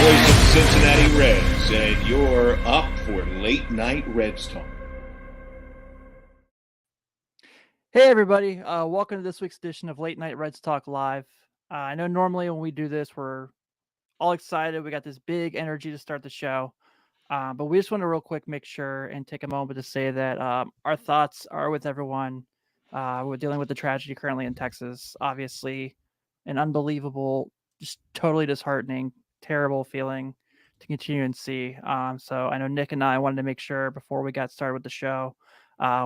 voice of the Cincinnati Reds, and you're up for Late Night Reds Talk. Hey everybody, welcome to this week's edition of Late Night Reds Talk Live. I know normally when we do this, we're all excited. We got this big energy to start the show, but we just want to real quick make sure and take a moment to say that our thoughts are with everyone. We're dealing with the tragedy currently in Texas. Obviously, an unbelievable, just totally disheartening, terrible feeling to continue and see. So I know Nick and I wanted to make sure before we got started with the show,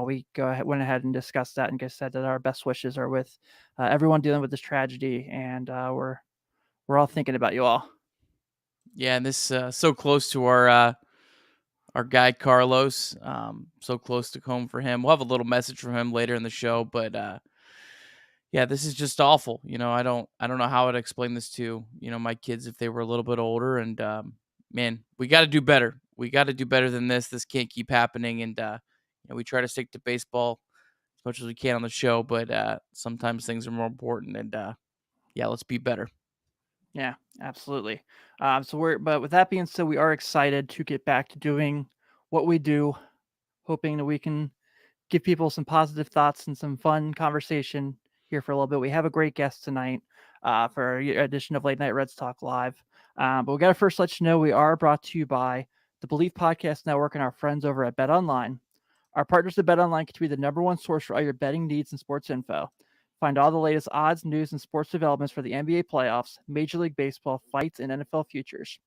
we went ahead and discussed that and said that our best wishes are with everyone dealing with this tragedy, and we're all thinking about you all. Yeah, and this so close to our guy Carlos, so close to home for him. We'll have a little message from him later in the show, but yeah, this is just awful. I don't know how to explain this to my kids if they were a little bit older. And man, we got to do better. We got to do better than this. This can't keep happening. And we try to stick to baseball as much as we can on the show, but sometimes things are more important. And yeah, let's be better. Yeah, absolutely. But with that being said, we are excited to get back to doing what we do, hoping that we can give people some positive thoughts and some fun conversation here for a little bit. We have a great guest tonight for our edition of Late Night Reds Talk Live. But we got to first let you know we are brought to you by the Believe Podcast Network and our friends over at BetOnline. Our partners at BetOnline can be the number one source for all your betting needs and sports info. Find all the latest odds, news, and sports developments for the NBA playoffs, Major League Baseball, fights, and NFL futures.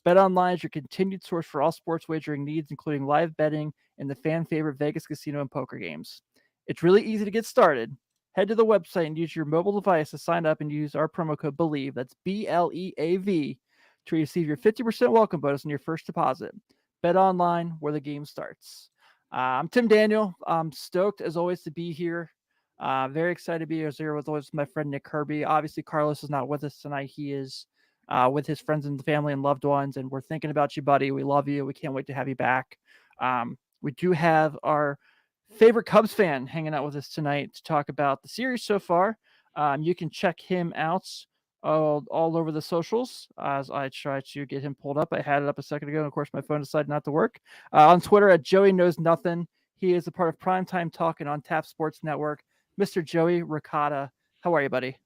BetOnline is your continued source for all sports wagering needs, including live betting and the fan favorite Vegas casino and poker games. It's really easy to get started. Head to the website and use your mobile device to sign up and use our promo code BELIEVE, that's BLEAV, to receive your 50% welcome bonus on your first deposit. BetOnline, where the game starts. I'm Tim Daniel. I'm stoked, as always, to be here. Very excited to be here with always my friend Nick Kirby. Obviously, Carlos is not with us tonight. He is with his friends and family and loved ones, and we're thinking about you, buddy. We love you. We can't wait to have you back. We do have our favorite Cubs fan hanging out with us tonight to talk about the series so far. You can check him out all over the socials as I try to get him pulled up. I had it up a second ago, and of course my phone decided not to work. On Twitter at Joey Knows Nothing. He is a part of Primetime Talking on Tap Sports Network. Mr. Joey Ricotta, how are you, buddy?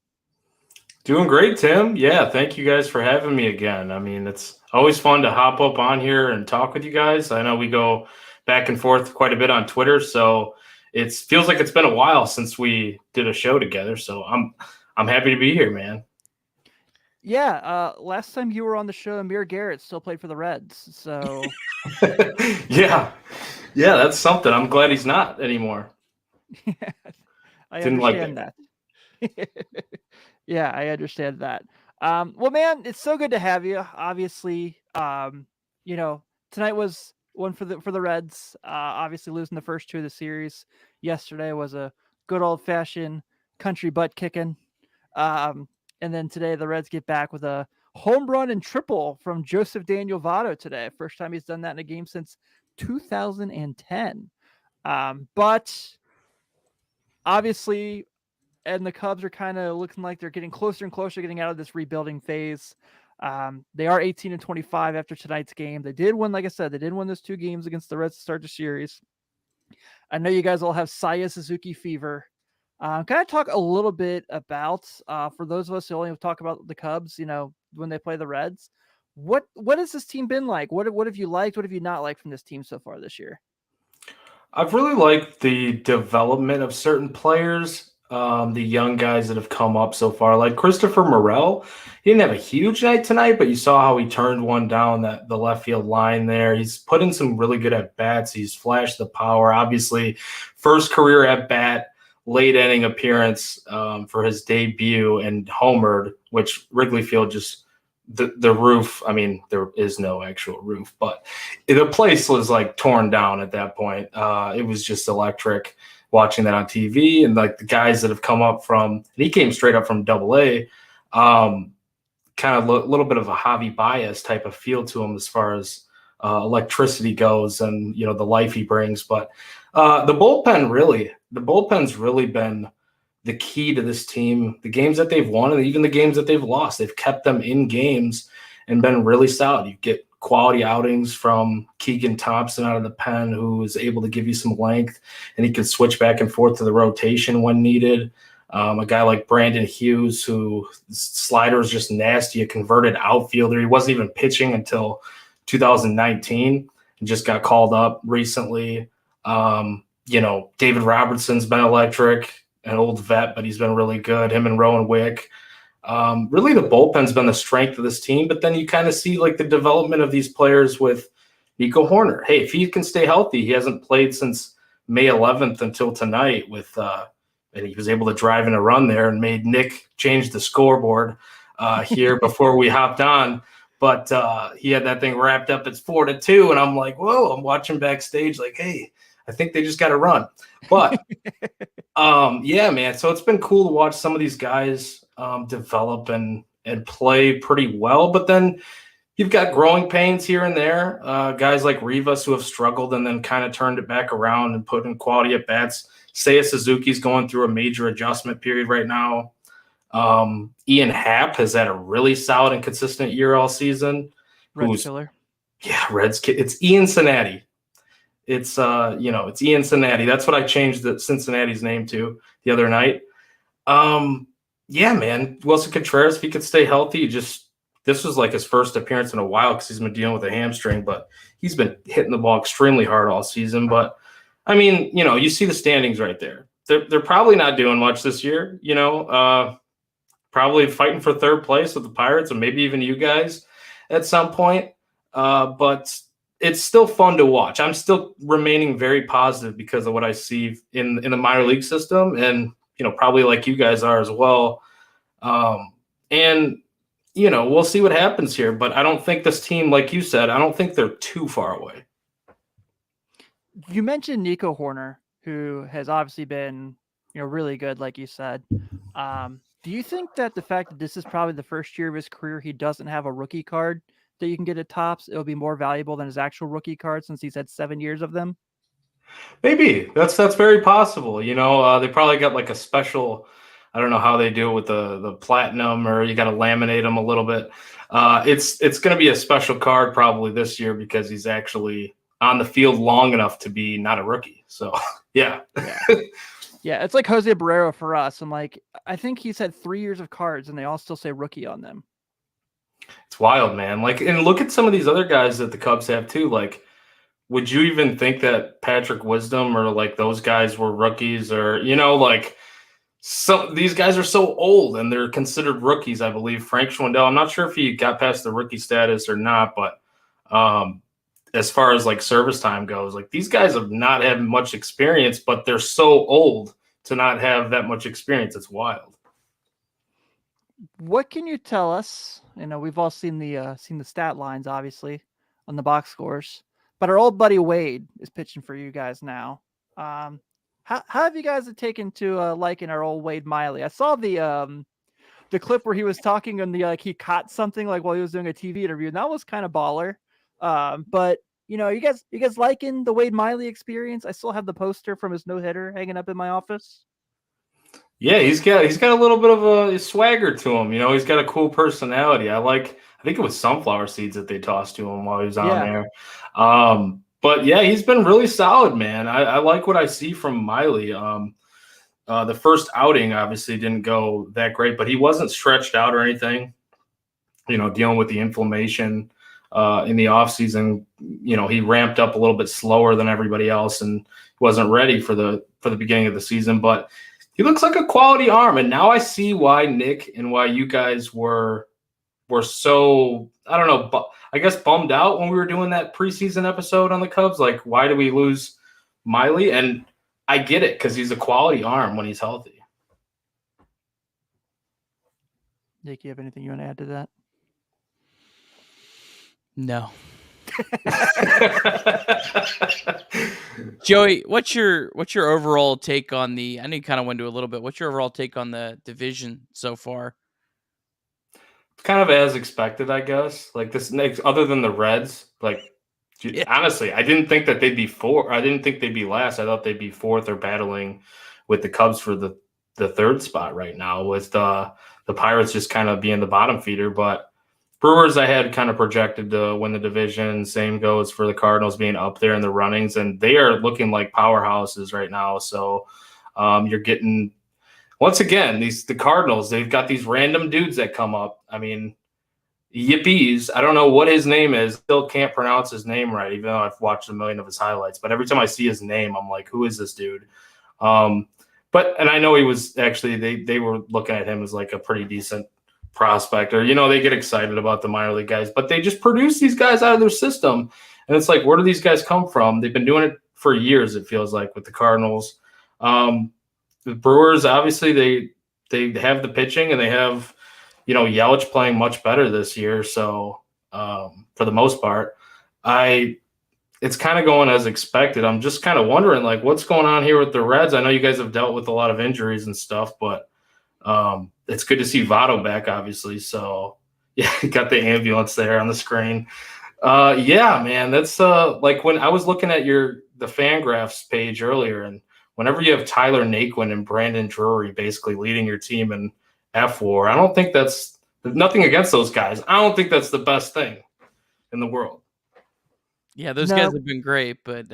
Doing great, Tim. Yeah, thank you guys for having me again. I mean, it's always fun to hop up on here and talk with you guys. I know we go back and forth quite a bit on Twitter, so it feels like it's been a while since we did a show together. So I'm happy to be here, man. Yeah, last time you were on the show, Amir Garrett still played for the Reds. So yeah, that's something. I'm glad he's not anymore. I understand that. Yeah, I understand that. Well, man, it's so good to have you. Obviously, tonight was one for the Reds. Obviously, losing the first two of the series yesterday was a good old fashioned country butt kicking. And then today the Reds get back with a home run and triple from Joseph Daniel Votto today. First time he's done that in a game since 2010. But obviously, and the Cubs are kind of looking like they're getting closer and closer, getting out of this rebuilding phase. They are 18-25 after tonight's game. They did win, like I said, they did win those 2 games against the Reds to start the series. I know you guys all have Saya Suzuki fever. Can I talk a little bit about, for those of us who only talk about the Cubs, when they play the Reds, what has this team been like? What have you liked? What have you not liked from this team so far this year? I've really liked the development of certain players, the young guys that have come up so far, like Christopher Morel. He didn't have a huge night tonight, but you saw how he turned one down the left field line there. He's put in some really good at-bats. He's flashed the power. Obviously, first career at-bat, late inning appearance for his debut and homered, which Wrigley Field just – the roof, I mean, there is no actual roof, but the place was like torn down at that point. It was just electric watching that on TV. And like the guys that have come up from, he came straight up from AA, kind of a little bit of a Javi Baez type of feel to him as far as electricity goes and, the life he brings. But the bullpen's really been the key to this team. The games that they've won and even the games that they've lost, they've kept them in games and been really solid. You get quality outings from Keegan Thompson out of the pen, who is able to give you some length, and he can switch back and forth to the rotation when needed. A guy like Brandon Hughes, who slider is just nasty, a converted outfielder. He wasn't even pitching until 2019 and just got called up recently. David Robertson's been electric, an old vet, but he's been really good. Him and Rowan Wick. Really, the bullpen's been the strength of this team, but then you kind of see like the development of these players with Nico Horner. Hey, if he can stay healthy, he hasn't played since May 11th until tonight and he was able to drive in a run there and made Nick change the scoreboard here before we hopped on. But he had that thing wrapped up. It's 4-2. And I'm like, whoa, I'm watching backstage like, hey, I think they just got to run. But yeah, man. So it's been cool to watch some of these guys develop and play pretty well. But then you've got growing pains here and there. Guys like Rivas who have struggled and then kind of turned it back around and put in quality at bats. Seiya Suzuki's going through a major adjustment period right now. Ian Happ has had a really solid and consistent year all season. Reds killer. Yeah, Reds. It's Ian Cincinnati. It's it's Ian Cincinnati. That's what I changed the Cincinnati's name to the other night. Yeah, man. Wilson Contreras, if he could stay healthy, this was like his first appearance in a while because he's been dealing with a hamstring, but he's been hitting the ball extremely hard all season. But I mean, you see the standings right there. They're probably not doing much this year, probably fighting for third place with the Pirates and maybe even you guys at some point. But it's still fun to watch. I'm still remaining very positive because of what I see in the minor league system and, probably like you guys are as well. And, we'll see what happens here. But I don't think this team, like you said, I don't think they're too far away. You mentioned Nico Horner, who has obviously been, really good, like you said. Do you think that the fact that this is probably the first year of his career he doesn't have a rookie card that you can get at Topps, it'll be more valuable than his actual rookie card since he's had 7 years of them? Maybe that's very possible. They probably got like a special, I don't know how they do it with the platinum, or you got to laminate them a little bit. It's going to be a special card probably this year because he's actually on the field long enough to be not a rookie. So yeah. Yeah, it's like Jose Barrero for us. I think he's had 3 years of cards and they all still say rookie on them. It's wild, man. And look at some of these other guys that the Cubs have too. Like, would you even think that Patrick Wisdom or like those guys were rookies, or so these guys are so old and they're considered rookies, I believe. Frank Schwindel, I'm not sure if he got past the rookie status or not, but as far as like service time goes, like these guys have not had much experience, but they're so old to not have that much experience. It's wild. What can you tell us? We've all seen the stat lines, obviously, on the box scores. But our old buddy Wade is pitching for you guys now. How have you guys taken to liking our old Wade Miley? I saw the clip where he was talking and he caught something like while he was doing a TV interview, and that was kind of baller. But you guys liking the Wade Miley experience? I still have the poster from his no-hitter hanging up in my office. Yeah, he's got a little bit of a swagger to him. You know, he's got a cool personality. I think it was sunflower seeds that they tossed to him while he was on Yeah. there. But yeah, he's been really solid, man. I like what I see from Miley. The first outing obviously didn't go that great, but he wasn't stretched out or anything. You know, dealing with the inflammation in the offseason, you know, he ramped up a little bit slower than everybody else and wasn't ready for the beginning of the season. But he looks like a quality arm, and now I see why Nick and why you guys were so, I don't know, but I guess bummed out when we were doing that preseason episode on the Cubs. Like, why do we lose Miley? And I get it because he's a quality arm when he's healthy. Nick, you have anything you want to add to that? No. Joey, what's your overall take on the? I know you kind of went into a little bit. What's your overall take on the division so far? Kind of as expected, I guess. Like this next, other than the Reds, like honestly, I didn't think that they'd be I didn't think they'd be last. I thought they'd be fourth or battling with the Cubs for the third spot right now, with the Pirates just kind of being the bottom feeder. But Brewers, I had kind of projected to win the division. Same goes for the Cardinals being up there in the runnings, and they are looking like powerhouses right now. So you're getting, once again, the Cardinals, they've got these random dudes that come up. I mean, Yippies, I don't know what his name is. Still can't pronounce his name right, even though I've watched a million of his highlights. But every time I see his name, I'm like, who is this dude? And I know he was actually, they were looking at him as like a pretty decent prospect, or, you know, they get excited about the minor league guys, but they just produce these guys out of their system. And it's like, where do these guys come from? They've been doing it for years, it feels like, with the Cardinals. The Brewers, obviously, they have the pitching, and they have, you know, Yelich playing much better this year. So for the most part, it's kind of going as expected. I'm just kind of wondering, like, what's going on here with the Reds? I know you guys have dealt with a lot of injuries and stuff, but it's good to see Votto back, obviously. So yeah, got the ambulance there on the screen. Yeah, man, that's like when I was looking at the Fangraphs page earlier, and whenever you have Tyler Naquin and Brandon Drury basically leading your team in F-WAR, I don't think that's nothing against those guys. I don't think that's the best thing in the world. Yeah, those guys have been great, but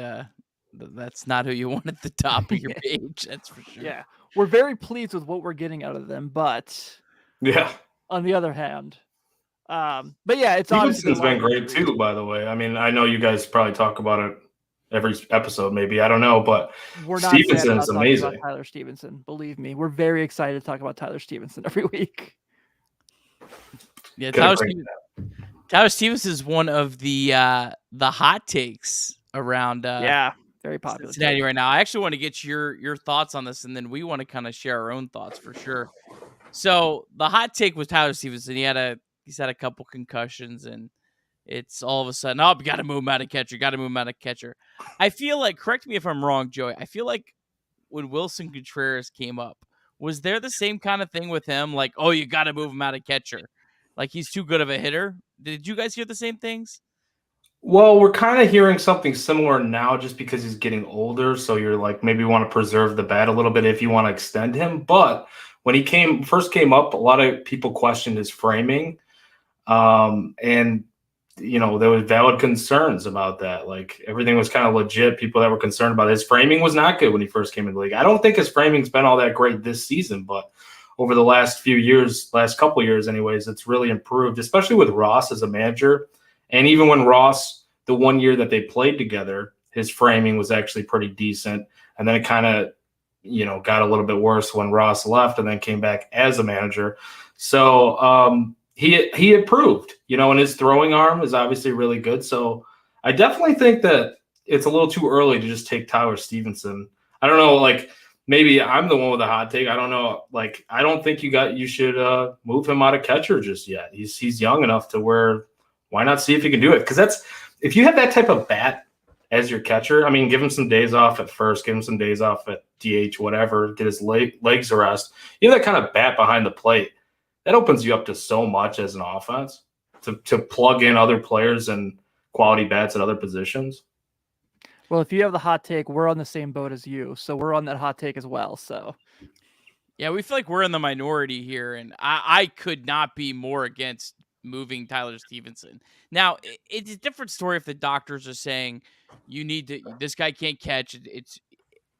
that's not who you want at the top of your page. That's for sure. Yeah, we're very pleased with what we're getting out of them, but yeah, on the other hand, but yeah, it's Stevenson's been great too, by the way. I mean, I know you guys probably talk about it every episode, maybe, I don't know, but we're not Stevenson is amazing. about Tyler Stevenson, believe me, we're very excited to talk about Tyler Stevenson every week. Yeah, Tyler Stevenson is one of the hot takes around very popular Cincinnati right now. I actually want to get your thoughts on this, and then we want to kind of share our own thoughts for sure. So the hot take was Tyler Stevenson. He's had a couple concussions, and it's all of a sudden, oh, we got to move him out of catcher. I feel like, correct me if I'm wrong, Joey, I feel like when Wilson Contreras came up, was there the same kind of thing with him? Like, oh, you got to move him out of catcher. Like, he's too good of a hitter. Did you guys hear the same things? Well, we're kind of hearing something similar now just because he's getting older. So you're like, maybe want to preserve the bat a little bit if you want to extend him. But when he first came up, a lot of people questioned his framing. And, you know, there was valid concerns about that. Like, everything was kind of legit. People that were concerned about his framing was not good when he first came into the league. I don't think his framing's been all that great this season, but over the last couple of years anyways, it's really improved, especially with Ross as a manager. And even when Ross, the 1 year that they played together, his framing was actually pretty decent. And then it kind of, you know, got a little bit worse when Ross left and then came back as a manager. So he improved, you know, and his throwing arm is obviously really good. So I definitely think that it's a little too early to just take Tyler Stevenson. I don't know, like, maybe I'm the one with a hot take. I don't know. Like, I don't think you should move him out of catcher just yet. He's young enough to where, why not see if he can do it? Because if you have that type of bat as your catcher, I mean, give him some days off at first, give him some days off at DH, whatever, get his legs a rest. You have that kind of bat behind the plate. That opens you up to so much as an offense to plug in other players and quality bats at other positions. Well, if you have the hot take, we're on the same boat as you, so we're on that hot take as well. So Yeah, we feel like we're in the minority here, and I could not be more against moving Tyler Stevenson. Now, it's a different story if the doctors are saying you need to. This guy can't catch. It's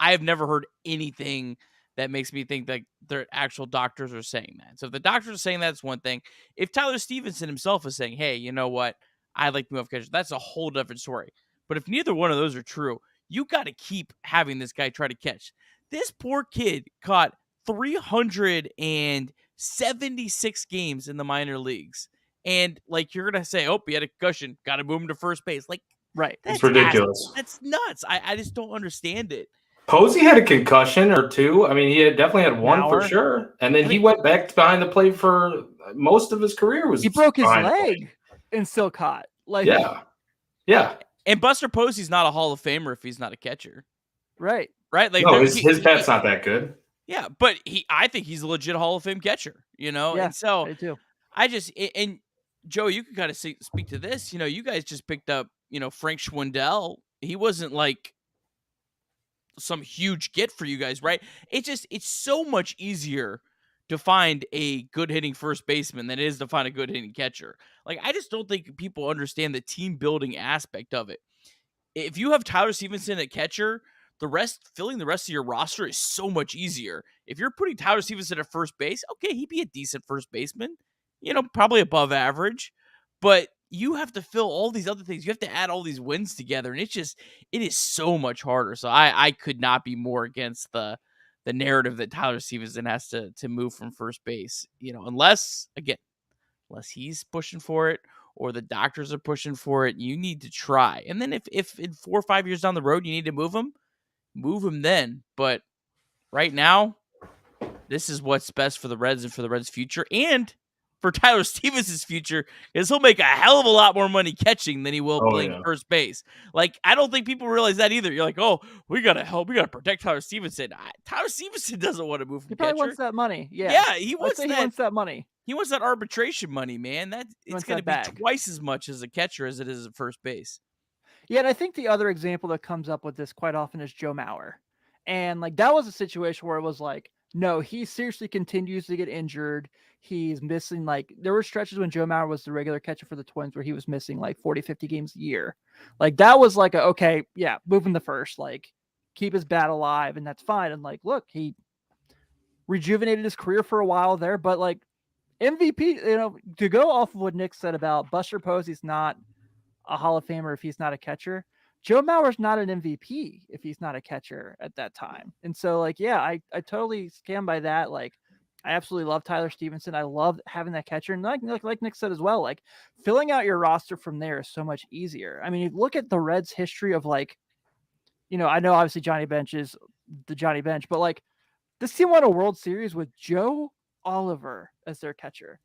I have never heard anything that makes me think that their actual doctors are saying that. So if the doctors are saying that's one thing. If Tyler Stevenson himself is saying, "Hey, you know what? I'd like to move off catcher," that's a whole different story. But if neither one of those are true, you got to keep having this guy try to catch. This poor kid caught 376 games in the minor leagues. And like you're gonna say, oh, he had a concussion, gotta move him to first base. Like Right. It's ridiculous. That's nuts. I just don't understand it. Posey had a concussion or two. I mean, he had definitely had one for Mauer. sure. And then he went back behind the plate for most of his career. He broke his behind the plate. leg and still caught. Like, Yeah. And Buster Posey's not a Hall of Famer if he's not a catcher. right. Right? Like No, his bat's not that good. Yeah, but I think he's a legit Hall of Fame catcher, you know? Yeah, And so I do. and Joe, you can kind of speak to this. You know, you guys just picked up, Frank Schwindel. He wasn't like some huge get for you guys, right? It's so much easier to find a good hitting first baseman than it is to find a good hitting catcher. Like, I just don't think people understand the team building aspect of it. If you have Tyler Stevenson at catcher, filling the rest of your roster is so much easier. If you're putting Tyler Stevenson at first base, okay, he'd be a decent first baseman, probably above average, but you have to fill all these other things. You have to add all these wins together, and it is so much harder. So I could not be more against the narrative that Tyler Stevenson has to move from first base, unless he's pushing for it or the doctors are pushing for it. You need to try. And then if in 4 or 5 years down the road you need to move him then. But right now, this is what's best for the Reds and for the Reds' future and for Tyler Stevens' future, is he'll make a hell of a lot more money catching than he will playing first base. Like, I don't think people realize that either. You're like, oh, we got to protect Tyler Stevenson. Tyler Stevenson doesn't want to move from He probably catcher. wants that money. Yeah. Yeah, he wants that money. He wants that arbitration money, man. It's going to be bag. twice as much as a catcher as it is at first base. Yeah, and I think the other example that comes up with this quite often is Joe Mauer. And like that was a situation where it was like, no, he seriously continues to get injured. He's missing there were stretches when Joe Mauer was the regular catcher for the Twins where he was missing like 40, 50 games a year. Like that was like, okay, yeah, move him to first, like keep his bat alive, and that's fine. And like, look, he rejuvenated his career for a while there, but like MVP, to go off of what Nick said about Buster Posey's not a Hall of Famer if he's not a catcher. Joe Mauer's not an MVP if he's not a catcher at that time. And so like, yeah, I totally stand by that. Like, I absolutely love Tyler Stevenson. I love having that catcher. And like Nick said as well, like filling out your roster from there is so much easier. I mean, you look at the Reds history of like, I know obviously Johnny Bench is the Johnny Bench, but like this team won a World Series with Joe Oliver as their catcher.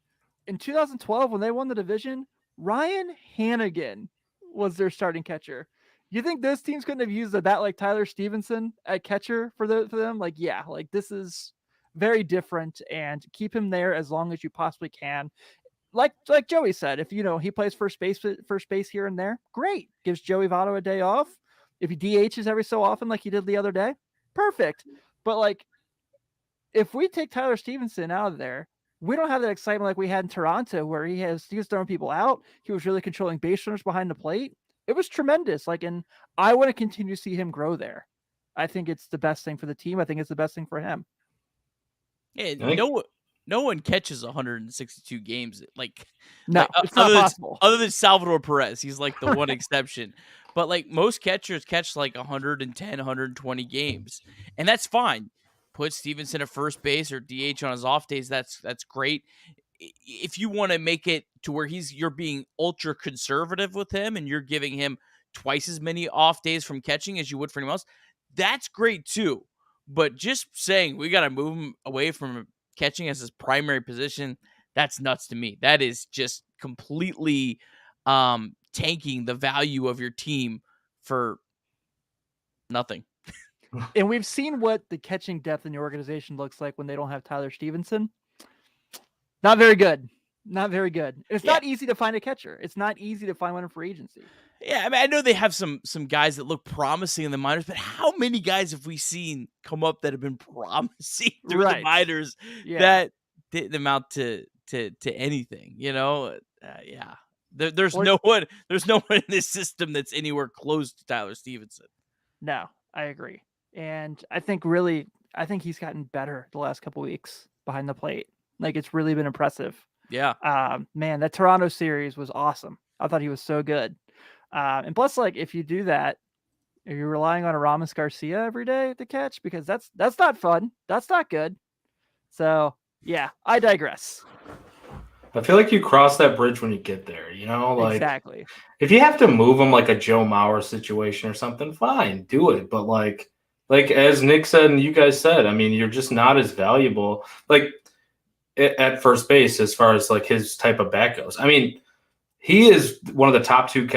In 2012, when they won the division, Ryan Hannigan was their starting catcher. You think those teams couldn't have used a bat like Tyler Stevenson at catcher for them? Like, yeah, like this is very different, and keep him there as long as you possibly can. Like Joey said, if he plays first base here and there, great. Gives Joey Votto a day off. If he DHs every so often like he did the other day, perfect. But like, if we take Tyler Stevenson out of there, we don't have that excitement like we had in Toronto, where he was throwing people out. He was really controlling base runners behind the plate. It was tremendous. Like, and I want to continue to see him grow there. I think it's the best thing for the team. I think it's the best thing for him. Yeah, no one catches 162 games. Like, no, it's not possible. Other than Salvador Perez, he's like the one exception. But like most catchers catch like 110, 120 games, and that's fine. Put Stevenson at first base or DH on his off days. That's great. If you want to make it to where you're being ultra conservative with him and you're giving him twice as many off days from catching as you would for anyone else, that's great too. But just saying we got to move him away from catching as his primary position, that's nuts to me. That is just completely tanking the value of your team for nothing. And we've seen what the catching depth in the organization looks like when they don't have Tyler Stevenson. Not very good. Not very good. It's Yeah. not easy to find a catcher. It's not easy to find one in free agency. Yeah, I mean, I know they have some guys that look promising in the minors, but how many guys have we seen come up that have been promising through the Right. minors Yeah. that didn't amount to anything? Yeah. There's Or- no one in this system that's anywhere close to Tyler Stevenson. No, I agree. And I think he's gotten better the last couple weeks behind the plate. Like, it's really been impressive. Yeah. Man, that Toronto series was awesome. I thought he was so good. And plus, like, if you do that, are you relying on a Ramos Garcia every day to catch? Because that's not fun. That's not good. So yeah, I digress. I feel like you cross that bridge when you get there, like Exactly. if you have to move him like a Joe Mauer situation or something, fine, do it. But like as Nick said and you guys said, I mean, you're just not as valuable like at first base as far as like his type of bat goes. I mean, he is one of the top 2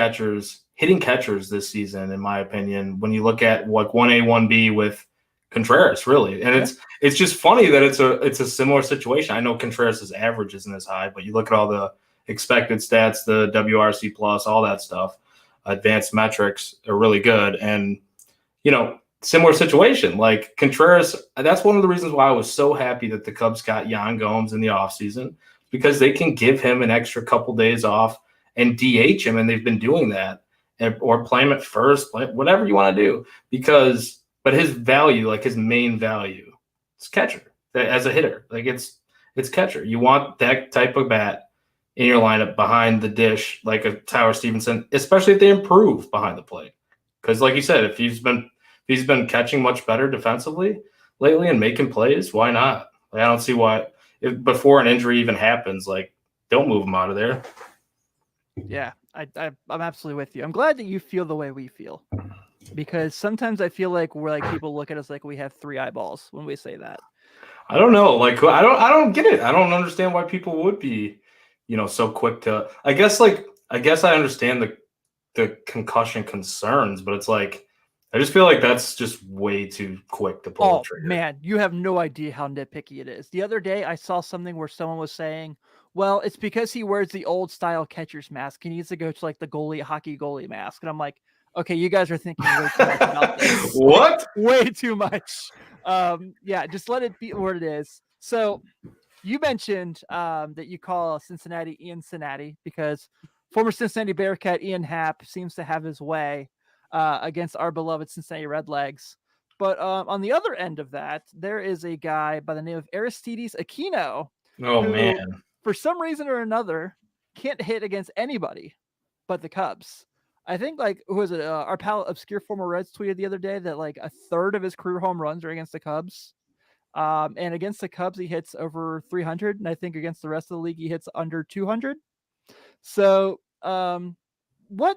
hitting catchers this season, in my opinion, when you look at like 1A, 1B with Contreras, really. And it's just funny that it's a similar situation. I know Contreras' average isn't as high, but you look at all the expected stats, the WRC plus, all that stuff, advanced metrics are really good. And, similar situation. Like Contreras, that's one of the reasons why I was so happy that the Cubs got Yan Gomes in the offseason, because they can give him an extra couple days off and DH him, and they've been doing that, or play him at first, whatever you want to do. But his value, like his main value, is catcher as a hitter. Like it's catcher. You want that type of bat in your lineup behind the dish, like a Tyler Stevenson, especially if they improve behind the plate. Because, like you said, if he's been catching much better defensively lately and making plays, why not? Like, I don't see why. If before an injury even happens, like, don't move him out of there. Yeah, I'm absolutely with you. I'm glad that you feel the way we feel, because sometimes I feel like we're like, people look at us like we have 3 eyeballs when we say that. I don't know. Like, I don't get it. I don't understand why people would be, so quick to. I guess I understand the concussion concerns, but it's like, I just feel like that's just way too quick to pull the trigger. Man, you have no idea how nitpicky it is. The other day, I saw something where someone was saying, well, it's because he wears the old style catcher's mask. He needs to go to like the hockey goalie mask. And I'm like, okay, you guys are thinking way too much about this. What? Way too much. Yeah, just let it be what it is. So you mentioned that you call Cincinnati Ian Cincinnati because former Cincinnati Bearcat Ian Happ seems to have his way against our beloved Cincinnati Redlegs. But on the other end of that, there is a guy by the name of Aristides Aquino. Oh, who, man. For some reason or another, can't hit against anybody but the Cubs. I think, like, who was it? Our pal Obscure Former Reds tweeted the other day that like a third of his career home runs are against the Cubs. And against the Cubs, he hits over 300. And I think against the rest of the league, he hits under 200. So what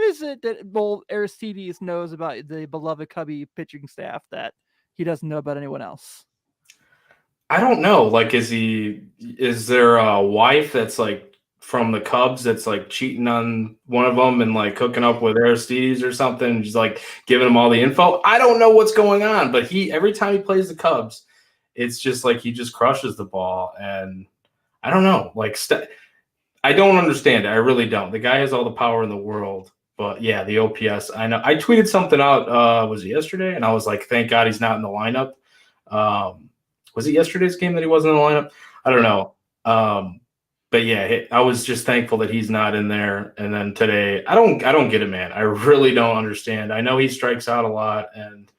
is it that Aristides knows about the beloved Cubby pitching staff that he doesn't know about anyone else? I don't know. Like, is there a wife that's like from the Cubs that's like cheating on one of them and like hooking up with Aristides or something? Just like giving him all the info. I don't know what's going on, but every time he plays the Cubs, it's just like he just crushes the ball. And I don't know. Like, I don't understand it. I really don't. The guy has all the power in the world. But yeah, the OPS, I know. I tweeted something out, was it yesterday? And I was like, thank God he's not in the lineup. Was it yesterday's game that he wasn't in the lineup? I don't know. But yeah, I was just thankful that he's not in there. And then today, I don't get it, man. I really don't understand. I know he strikes out a lot, and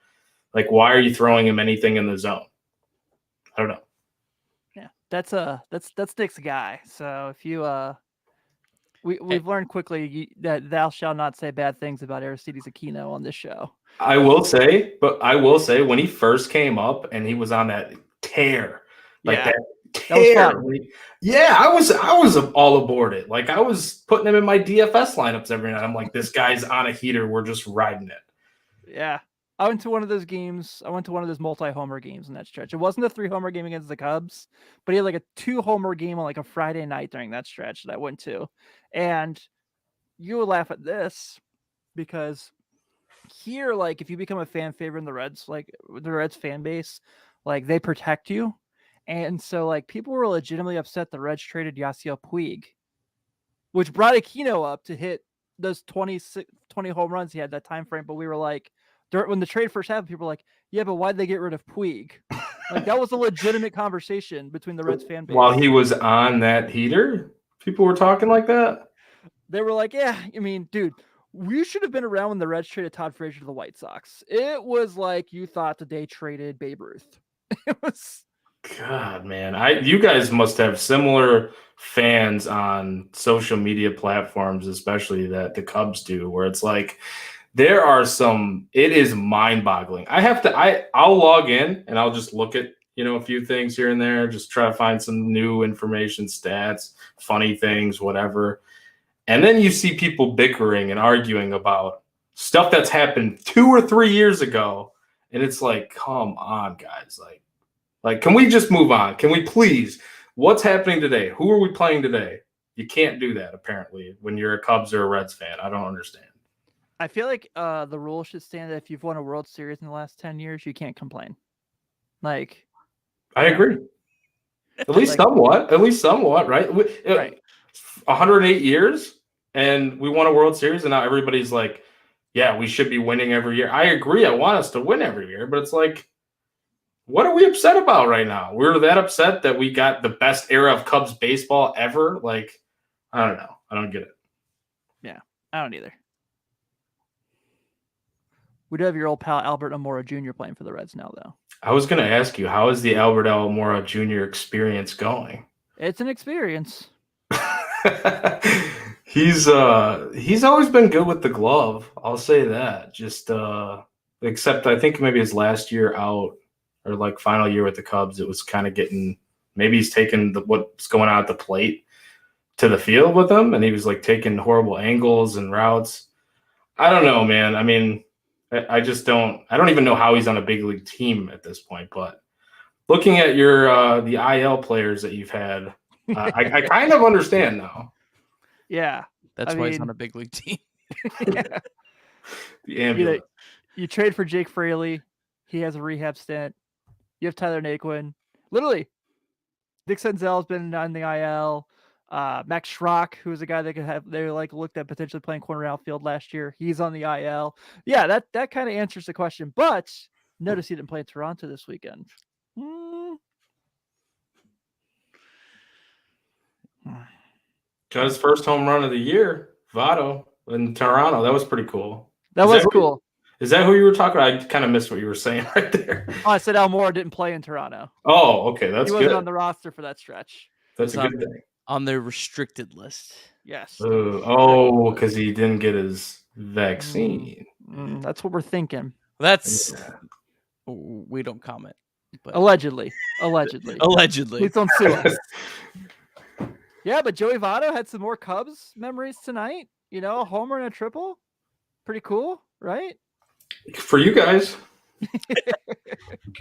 like, why are you throwing him anything in the zone? I don't know. Yeah, that's Nick's guy. So if you we've learned quickly that thou shalt not say bad things about Aristides Aquino on this show. I will say when he first came up and he was on that tear, like that tear. Yeah, I was all aboard it. Like, I was putting him in my DFS lineups every night. I'm like, this guy's on a heater. We're just riding it. Yeah. I went to one of those games. I went to one of those multi-homer games in that stretch. It wasn't a 3-homer game against the Cubs, but he had like a 2-homer game on like a Friday night during that stretch that I went to. And you would laugh at this because here, like, if you become a fan favorite in the Reds, like the Reds fan base, like, they protect you. And so, like, people were legitimately upset the Reds traded Yasiel Puig, which brought Aquino up to hit those 20 home runs he had that time frame. But we were like, when the trade first happened, people were like, yeah, but why'd they get rid of Puig? Like, that was a legitimate conversation between the Reds fan base. While he was on that heater, people were talking like that? They were like, yeah, I mean, dude, we should have been around when the Reds traded Todd Frazier to the White Sox. It was like you thought that they traded Babe Ruth. It was... God, man. You guys must have similar fans on social media platforms, especially that the Cubs do, where it's like there are some, it is mind-boggling. I'll log in and I'll just look at, a few things here and there, just try to find some new information, stats, funny things, whatever. And then you see people bickering and arguing about stuff that's happened 2 or 3 years ago. And it's like, come on, guys. Like, can we just move on? Can we please? What's happening today? Who are we playing today? You can't do that, apparently, when you're a Cubs or a Reds fan. I don't understand. I feel like the rule should stand that if you've won a World Series in the last 10 years, you can't complain. Like, I agree. At least somewhat. At least somewhat, right? Right. 108 years, and we won a World Series, and now everybody's like, yeah, we should be winning every year. I agree. I want us to win every year, but it's like, what are we upset about right now? We're that upset that we got the best era of Cubs baseball ever? Like, I don't know. I don't get it. Yeah, I don't either. We do have your old pal Albert Amora Jr. playing for the Reds now, though. I was going to ask you, how is the Albert Almora Jr. experience going? It's an experience. He's always been good with the glove. I'll say that. Just except I think maybe his last year out, or like final year with the Cubs, it was kind of getting, maybe he's taking what's going on at the plate to the field with him, and he was like taking horrible angles and routes. I don't know, man. I mean, I don't even know how he's on a big league team at this point, but looking at your the IL players that you've had, I kind of understand now. Yeah. That's why he's on a big league team. Yeah. The ambulance. You trade for Jake Fraley. He has a rehab stint. You have Tyler Naquin. Literally, Dick Senzel's been on the IL. Max Schrock, who was a guy that they looked at potentially playing corner outfield last year. He's on the IL. Yeah, that kind of answers the question. But notice he didn't play in Toronto this weekend. Got his first home run of the year, Votto, in Toronto. That was pretty cool. That was cool. Is that who you were talking about? I kind of missed what you were saying right there. Oh, I said Almora didn't play in Toronto. Oh, okay. That's good. He wasn't on the roster for that stretch. That's a good thing. On the restricted list. Yes. Because he didn't get his vaccine. That's what we're thinking. We don't comment. But Allegedly. Allegedly. Please don't sue us. Yeah, but Joey Votto had some more Cubs memories tonight. A homer and a triple. Pretty cool, right? For you guys.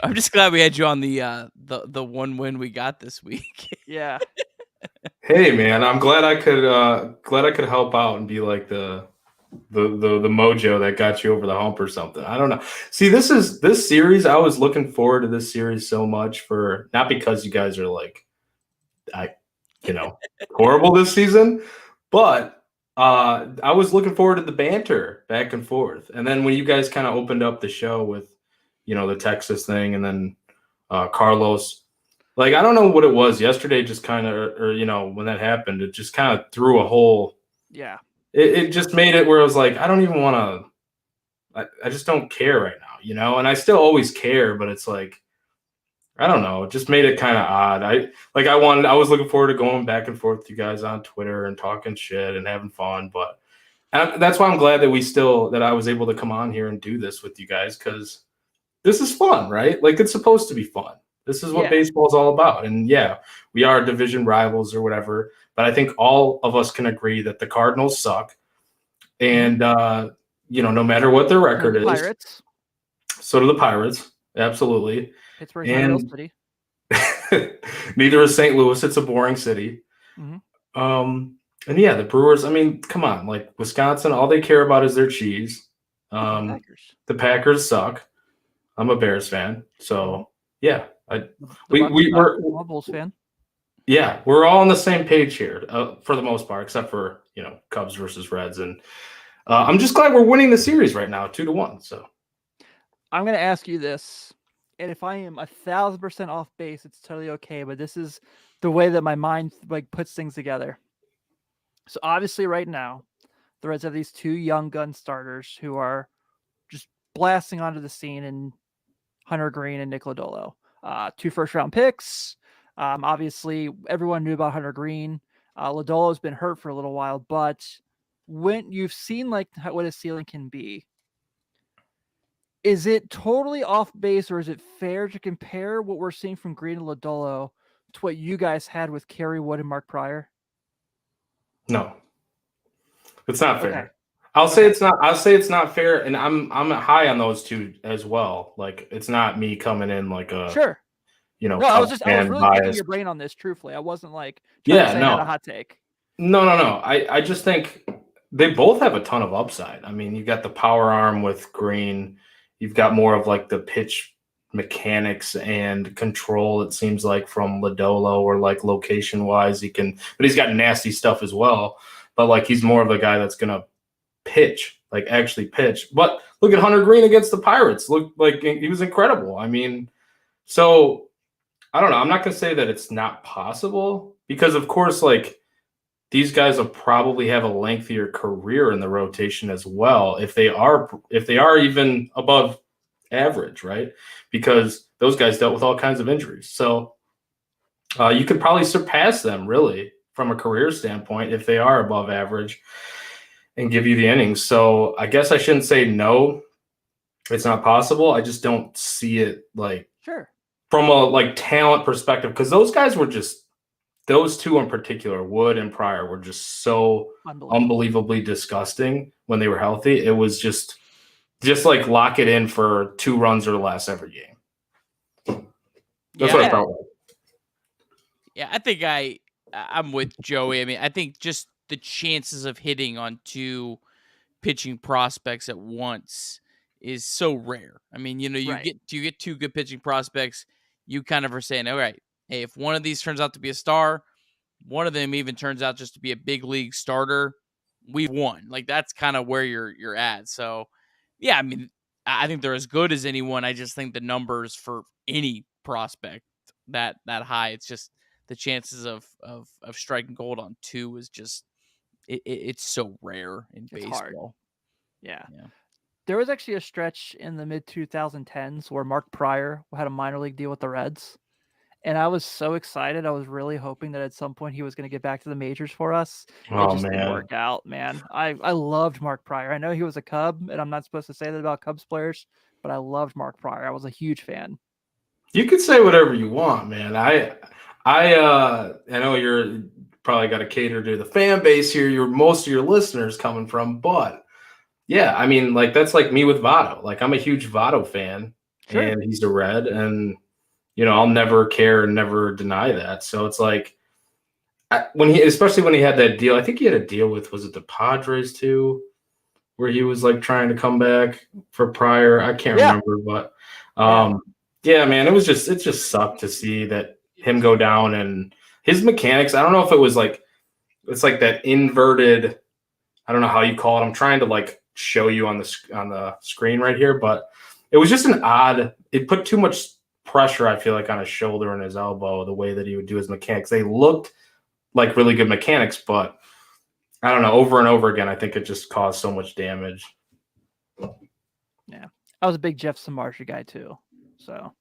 I'm just glad we had you on the one win we got this week. Yeah. Hey man, I'm glad I could help out and be like the mojo that got you over the hump or something. I don't know. See, this series, I was looking forward to this series so much, for not because you guys are like horrible this season, but I was looking forward to the banter back and forth. And then when you guys kind of opened up the show with, the Texas thing, and then Carlos, like, I don't know what it was yesterday, just kind of, or, when that happened, it just kind of threw a whole, yeah, it just made it where I was like, I don't even want to, I just don't care right now, and I still always care, but it's like, I don't know. It just made it kind of odd. I was looking forward to going back and forth with you guys on Twitter and talking shit and having fun. But that's why I'm glad that I was able to come on here and do this with you guys, because this is fun, right? Like, it's supposed to be fun. This is what baseball is all about. And yeah, we are division rivals or whatever, but I think all of us can agree that the Cardinals suck. And, no matter what their record is, Pirates. So do the Pirates. Absolutely. Pittsburgh's not a real city. Neither is St. Louis. It's a boring city. Mm-hmm. And yeah, the Brewers, I mean, come on, like Wisconsin, all they care about is their cheese. The Packers suck. I'm a Bears fan. So yeah, The we're I'm a Bulls fan. Yeah, we're all on the same page here for the most part, except for Cubs versus Reds, and I'm just glad we're winning the series right now, 2-1. So I'm gonna ask you this, and if I am 1,000% off base, it's totally okay. But this is the way that my mind puts things together. So obviously, right now, the Reds have these two young gun starters who are just blasting onto the scene, in Hunter Green and Nick Lodolo. 2 first-round picks. Obviously, everyone knew about Hunter Green. Lodolo's been hurt for a little while, but when you've seen what his ceiling can be, is it totally off base, or is it fair to compare what we're seeing from Green and Lodolo to what you guys had with Kerry Wood and Mark Pryor? no, it's not fair. Okay. I'll say it's not. I'll say it's not fair, and I'm high on those two as well. Like it's not me coming in like a Sure. No, I was really picking your brain on this. Truthfully, I wasn't trying to say I had a hot take. No. I just think they both have a ton of upside. I mean, you got the power arm with Green. You've got more of like the pitch mechanics and control. It seems like from Lodolo, or like location wise, but he's got nasty stuff as well. But like he's more of a guy that's gonna pitch, like actually pitch. But look at Hunter Green against the Pirates. Look like he was incredible. I mean, so I don't know. I'm not going to say that it's not possible, because of course, like these guys will probably have a lengthier career in the rotation as well, if they are even above average, right? Because those guys dealt with all kinds of injuries. So you could probably surpass them really from a career standpoint if they are above average and give you the innings. So I guess I shouldn't say no, it's not possible. I just don't see it like from a talent perspective, because those guys were those two in particular, Wood and Pryor, were just so unbelievably disgusting when they were healthy. It was just like lock it in for 2 runs or less every game. That's what I felt like. Yeah, I think I'm with Joey. I mean, I think just the chances of hitting on 2 pitching prospects at once is so rare. I mean, you get 2 good pitching prospects, you kind of are saying, all right, hey, if one of these turns out to be a star, one of them even turns out just to be a big league starter, we've won. Like that's kind of where you're at. So yeah, I mean, I think they're as good as anyone. I just think the numbers for any prospect that high, it's just the chances of striking gold on 2 is just it's so rare in baseball. Hard. Yeah. There was actually a stretch in the mid 2010s where Mark Pryor had a minor league deal with the Reds. And I was so excited. I was really hoping that at some point he was going to get back to the majors for us. It just didn't work out, man. I loved Mark Pryor. I know he was a Cub, and I'm not supposed to say that about Cubs players, but I loved Mark Pryor. I was a huge fan. You can say whatever you want, man. I know you're probably got to cater to the fan base here. Most of your listeners coming from, but yeah, I mean, like that's like me with Votto. Like I'm a huge Votto fan, and he's a Red, and I'll never care and never deny that. So it's like especially when he had that deal. I think he had a deal with, was it the Padres too, where he was like trying to come back for Pryor. I can't remember, but yeah, man, it just sucked to see that him go down, and his mechanics. I don't know if it was like, it's like that inverted, I don't know how you call it. I'm trying to like show you on the screen right here, but it was just it put too much pressure, I feel like, on his shoulder and his elbow, the way that he would do his mechanics. They looked like really good mechanics, but I don't know, over and over again, I think it just caused so much damage. Yeah. I was a big Jeff Samardzija guy too. So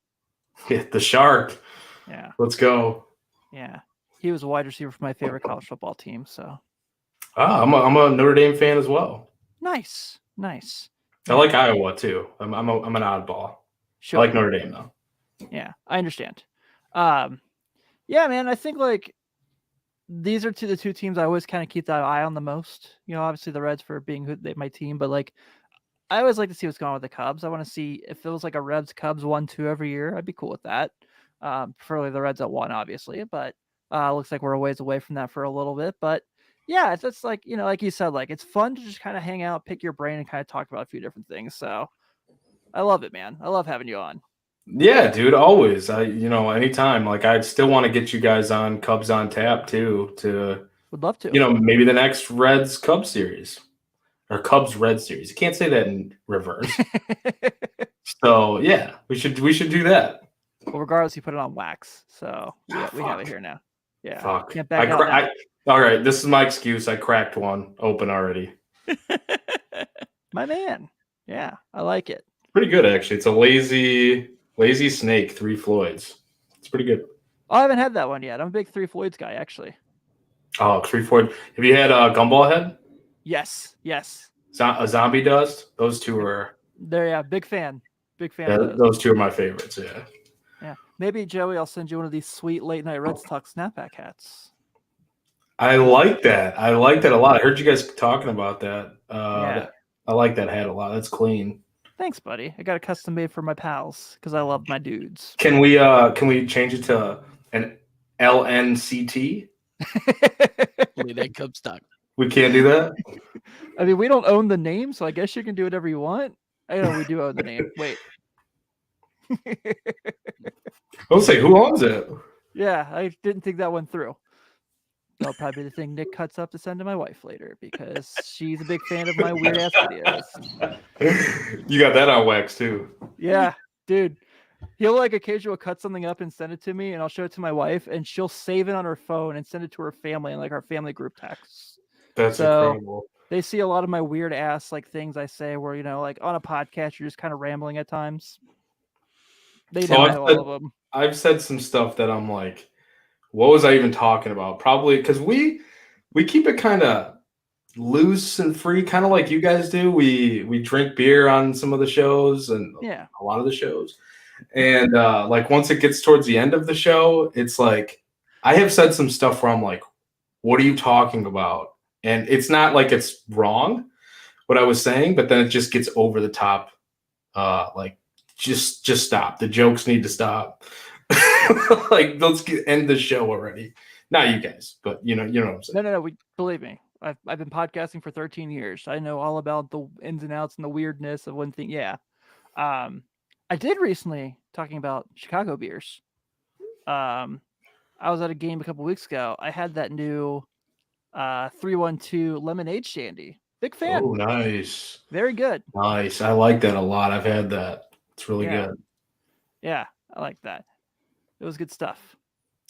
yeah, the Shark. Yeah. Let's go. Yeah. He was a wide receiver for my favorite college football team. So I'm a Notre Dame fan as well. Nice. I like Iowa too. I'm an oddball. Sure. I like Notre Dame though. Yeah, I understand. Yeah, man, I think like these are the 2 teams I always kind of keep that eye on the most. Obviously the Reds for being my team, but like I always like to see what's going on with the Cubs. I want to see if it was like a Reds Cubs 1-2 every year. I'd be cool with that. Preferably the Reds at 1, obviously, but looks like we're a ways away from that for a little bit. But yeah, it's like, like you said, like it's fun to just kind of hang out, pick your brain, and kind of talk about a few different things. So I love it, man. I love having you on. Yeah, dude, always. Anytime. Like, I'd still want to get you guys on Cubs on Tap too to, Would love to. maybe the next Reds Cubs series or Cubs Reds series. You can't say that in reverse. So yeah, we should do that. Well, regardless, you put it on wax, so we have Fuck. it here now. Yeah, Fuck. can't back out now. All right, this is my excuse. I cracked one open already. My man. Yeah, I like it. Pretty good actually. It's a lazy snake, 3 Floyds. It's pretty good. Oh, I haven't had that one yet. I'm a big Three Floyds guy, actually. Oh, 3 Floyd. Have you had Gumball Head? Yes. A Zombie Dust? Those two are. There, yeah, big fan. Yeah, Of those two are my favorites. Yeah. Yeah, maybe Joey, I'll send you one of these sweet late night Reds Talk snapback hats. I like that. I like that a lot. I heard you guys talking about that. Yeah. I like that hat a lot. That's clean. Thanks, buddy. I got a custom made for my pals because I love my dudes. Can we change it to an LNCT? Only that Cub stock. We can't do that. I mean, we don't own the name, so I guess you can do whatever you want. I know we do own the name. Wait. I'll say, who owns it? Yeah, I didn't think that one through. That'll probably be the thing Nick cuts up to send to my wife later because she's a big fan of my weird ass videos. You got that on wax too. Yeah, dude. He'll occasionally cut something up and send it to me, and I'll show it to my wife, and she'll save it on her phone and send it to her family in our family group texts. That's incredible. They see a lot of my weird ass things I say where on a podcast you're just kind of rambling at times. They know all of them. I've said some stuff that I'm like, what was I even talking about? Probably because we keep it kind of loose and free, kind of like you guys do. We drink beer on some of the shows and a lot of the shows. And once it gets towards the end of the show, it's like I have said some stuff where I'm like, what are you talking about? And it's not like it's wrong what I was saying, but then it just gets over the top. Just stop. The jokes need to stop. Let's end the show already. Not you guys, but you know what I'm saying. No. Believe me. I've been podcasting for 13 years. I know all about the ins and outs and the weirdness of one thing. Yeah. I did recently, talking about Chicago beers. I was at a game a couple weeks ago. I had that new 312 lemonade shandy. Big fan. Oh, nice. Very good. Nice. I like that a lot. I've had that. It's really good. Yeah, I like that. It was good stuff.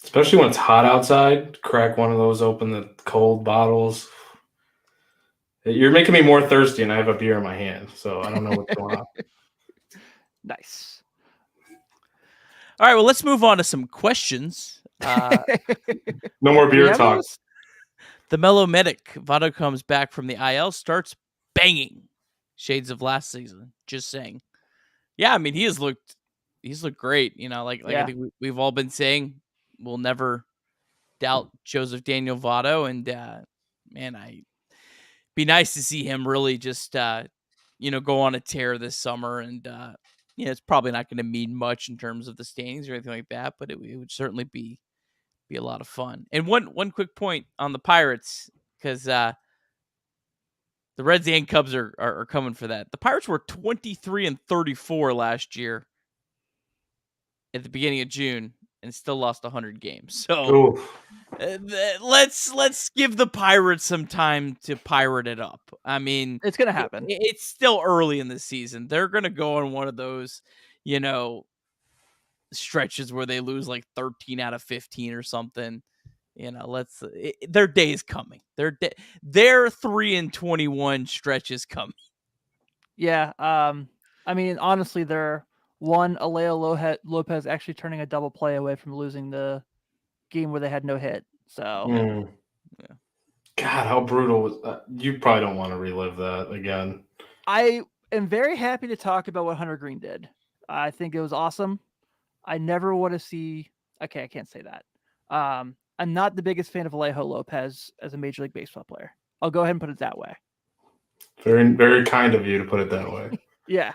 Especially when it's hot outside. Crack one of those open, the cold bottles. You're making me more thirsty, and I have a beer in my hand, so I don't know what's going on. Nice. All right, well, let's move on to some questions. No more beer talk. The Mellow Medic, Votto comes back from the IL, starts banging. Shades of last season. Just saying. Yeah, I mean, he's looked great. I think we've all been saying, we'll never doubt Joseph Daniel Votto, and be nice to see him really just go on a tear this summer, and it's probably not going to mean much in terms of the standings or anything like that, but it would certainly be a lot of fun. And one quick point on the Pirates, because the Reds and Cubs are coming for that. The Pirates were 23-34 last year at the beginning of June and still lost 100 games. So let's give the Pirates some time to pirate it up. I mean, it's going to happen. It's still early in the season. They're going to go on one of those, stretches where they lose 13 out of 15 or something. Their day is coming. Their 3-21 stretch is coming. Yeah. I mean, honestly, they're Aleo Lopez actually turning a double play away from losing the game where they had no hit. So, yeah. God, how brutal was that? You probably don't want to relive that again. I am very happy to talk about what Hunter Green did. I think it was awesome. I never want to see. Okay, I can't say that. I'm not the biggest fan of Alejo Lopez as a Major League Baseball player. I'll go ahead and put it that way. Very, very kind of you to put it that way. Yeah.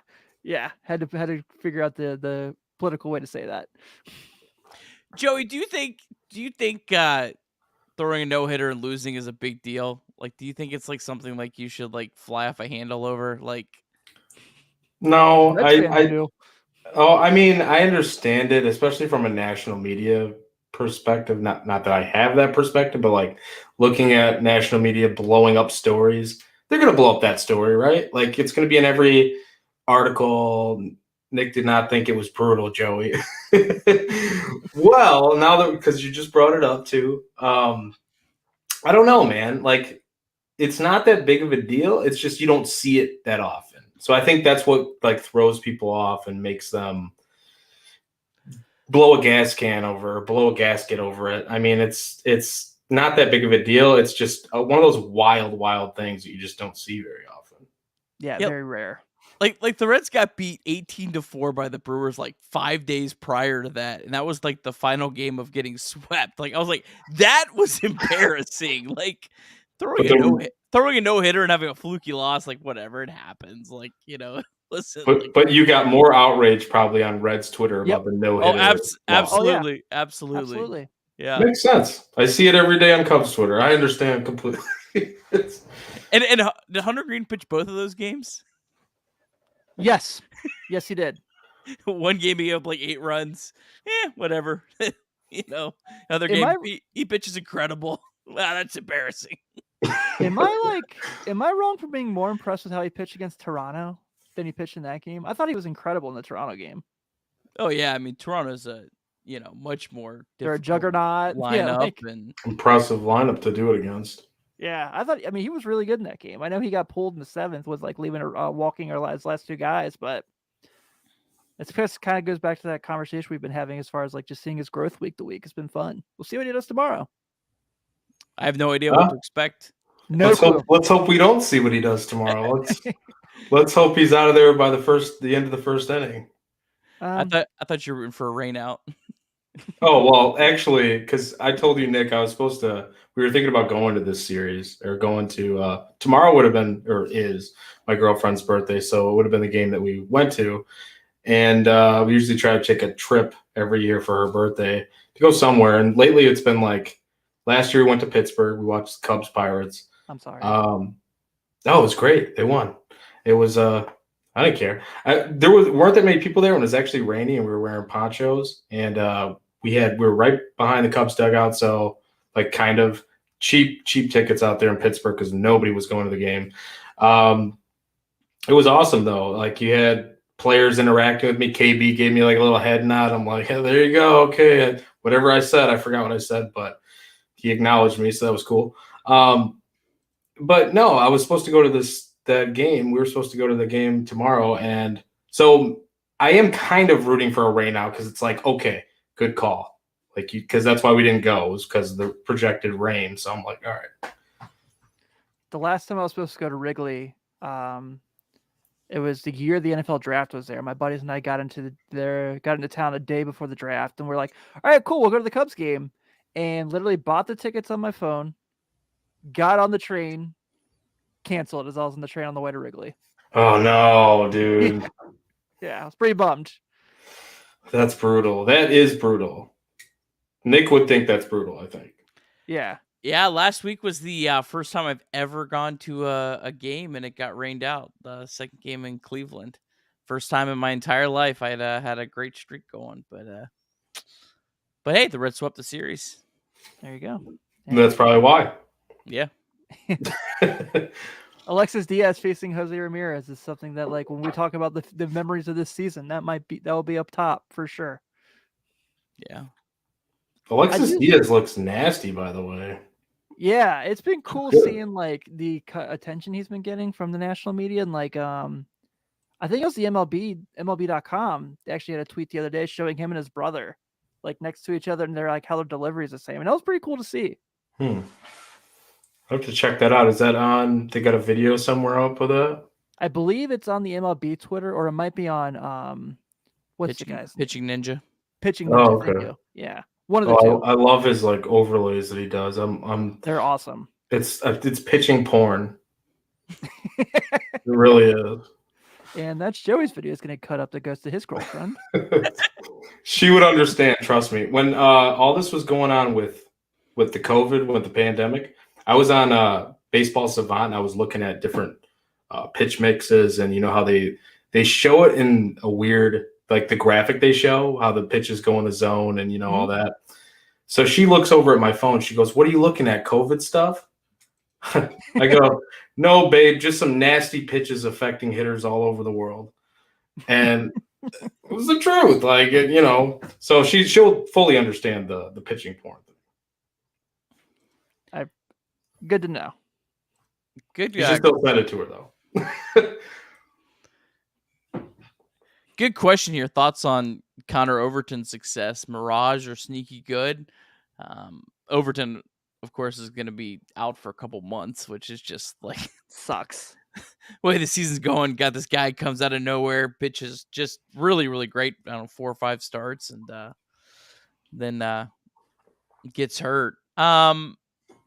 Had to figure out the political way to say that. Joey, do you think throwing a no-hitter and losing is a big deal? Do you think it's something you should fly off a handle over? No, Oh, I mean, I understand it, especially from a national media perspective. Not that I have that perspective, but like looking at national media blowing up stories, they're gonna blow up that story, right? Like it's gonna be in every article. Nick did not think it was brutal, Joey. Well, now that because you just brought it up too, I don't know, man. Like it's not that big of a deal. It's just you don't see it that often. So I think that's what like throws people off and makes them blow a gasket over it. I mean, it's not that big of a deal. It's just one of those wild things that you just don't see very often. Yeah, Yep. very rare. Like the Reds got beat 18-4 by the Brewers like 5 days prior to that, and that was like the final game of getting swept. Like I was like, that was embarrassing. Like throwing a no-hitter and having a fluky loss, like whatever, it happens. Like, listen. But you got more outrage probably on Red's Twitter about the no-hitter. Absolutely. Absolutely. Yeah. Makes sense. I see it every day on Cubs Twitter. I understand completely. And did Hunter Green pitch both of those games? Yes, he did. One game he gave up like 8 runs. Whatever. Another game he pitches incredible. Wow, that's embarrassing. Am I wrong for being more impressed with how he pitched against Toronto than he pitched in that game? I thought he was incredible in the Toronto game. Oh yeah, I mean Toronto's a much more they're a juggernaut lineup and impressive lineup to do it against. Yeah, I mean he was really good in that game. I know he got pulled in the 7th with like leaving walking our last 2 guys, but it's just kind of goes back to that conversation we've been having as far as like just seeing his growth week to week. It's been fun. We'll see what he does tomorrow. I have no idea what to expect. Let's hope we don't see what he does tomorrow. Let's hope he's out of there by the end of the first inning. I thought you were rooting for a rain out. Oh, well, actually, because I told you, Nick, we were thinking about going to this series or going to tomorrow would have been or is my girlfriend's birthday. So it would have been the game that we went to. And we usually try to take a trip every year for her birthday to go somewhere. And lately it's been like last year we went to Pittsburgh. We watched Cubs Pirates. I'm sorry. It was great. They won. It was I didn't care. Weren't that many people there when it was actually rainy and we were wearing ponchos and we were right behind the Cubs dugout, so like kind of cheap tickets out there in Pittsburgh because nobody was going to the game. It was awesome though. Like you had players interacting with me. KB gave me like a little head nod. I'm like, hey, there you go. Okay, whatever I said, I forgot what I said, but he acknowledged me, so that was cool. But no, I was supposed to go to that game. We were supposed to go to the game tomorrow, and so I am kind of rooting for a rain out because it's like, okay, good call. Like because that's why we didn't go, was because of the projected rain. So I'm like, all right. The last time I was supposed to go to Wrigley, it was the year the NFL draft was there. My buddies and I got into town a day before the draft, and we're like, all right, cool, we'll go to the Cubs game. And literally bought the tickets on my phone, got on the train, canceled as I was on the train on the way to Wrigley. Oh no, dude. Yeah, I was pretty bummed. That's brutal. That is brutal. Nick would think that's brutal, I think. Yeah. Yeah, last week was the first time I've ever gone to a game and it got rained out. The second game in Cleveland. First time in my entire life I had a great streak going, but hey, the Reds swept the series. There you go. That's probably why. Yeah. Alexis Diaz facing Jose Ramirez is something that, like, when we talk about the memories of this season, that will be up top for sure. Yeah. Alexis Diaz looks nasty, by the way. Yeah, it's been cool seeing like the attention he's been getting from the national media, and like I think it was the MLB.com. They actually had a tweet the other day showing him and his brother like next to each other, and they're like how their delivery is the same, and that was pretty cool to see. I have to check that out. Is that on? They got a video somewhere up with that? I believe it's on the MLB Twitter, or it might be on what's the guy's Pitching Ninja. Pitching Ninja. Oh, okay. Video. Yeah, one of the two. I love his like overlays that he does. They're awesome. It's pitching porn. It really is. And that's Joey's video is going to cut up that goes to his girlfriend. She would understand, trust me. When all this was going on with the COVID, with the pandemic, I was on Baseball Savant and I was looking at different pitch mixes, and you know how they show it in a weird like the graphic they show, how the pitches go in the zone and, all Mhm. that. So she looks over at my phone. She goes, "What are you looking at? COVID stuff?" I go, "No, babe, just some nasty pitches affecting hitters all over the world." And it was the truth. Like, so she'll fully understand the pitching porn. Good to know. Good. You should still send it to her though. Good question here. Thoughts on Connor Overton's success? Mirage or sneaky good? Overton, of course, is going to be out for a couple months, which is just like Sucks. way the season's going. Got this guy comes out of nowhere, pitches just really, really great. I don't know, 4 or 5 starts, and then gets hurt. I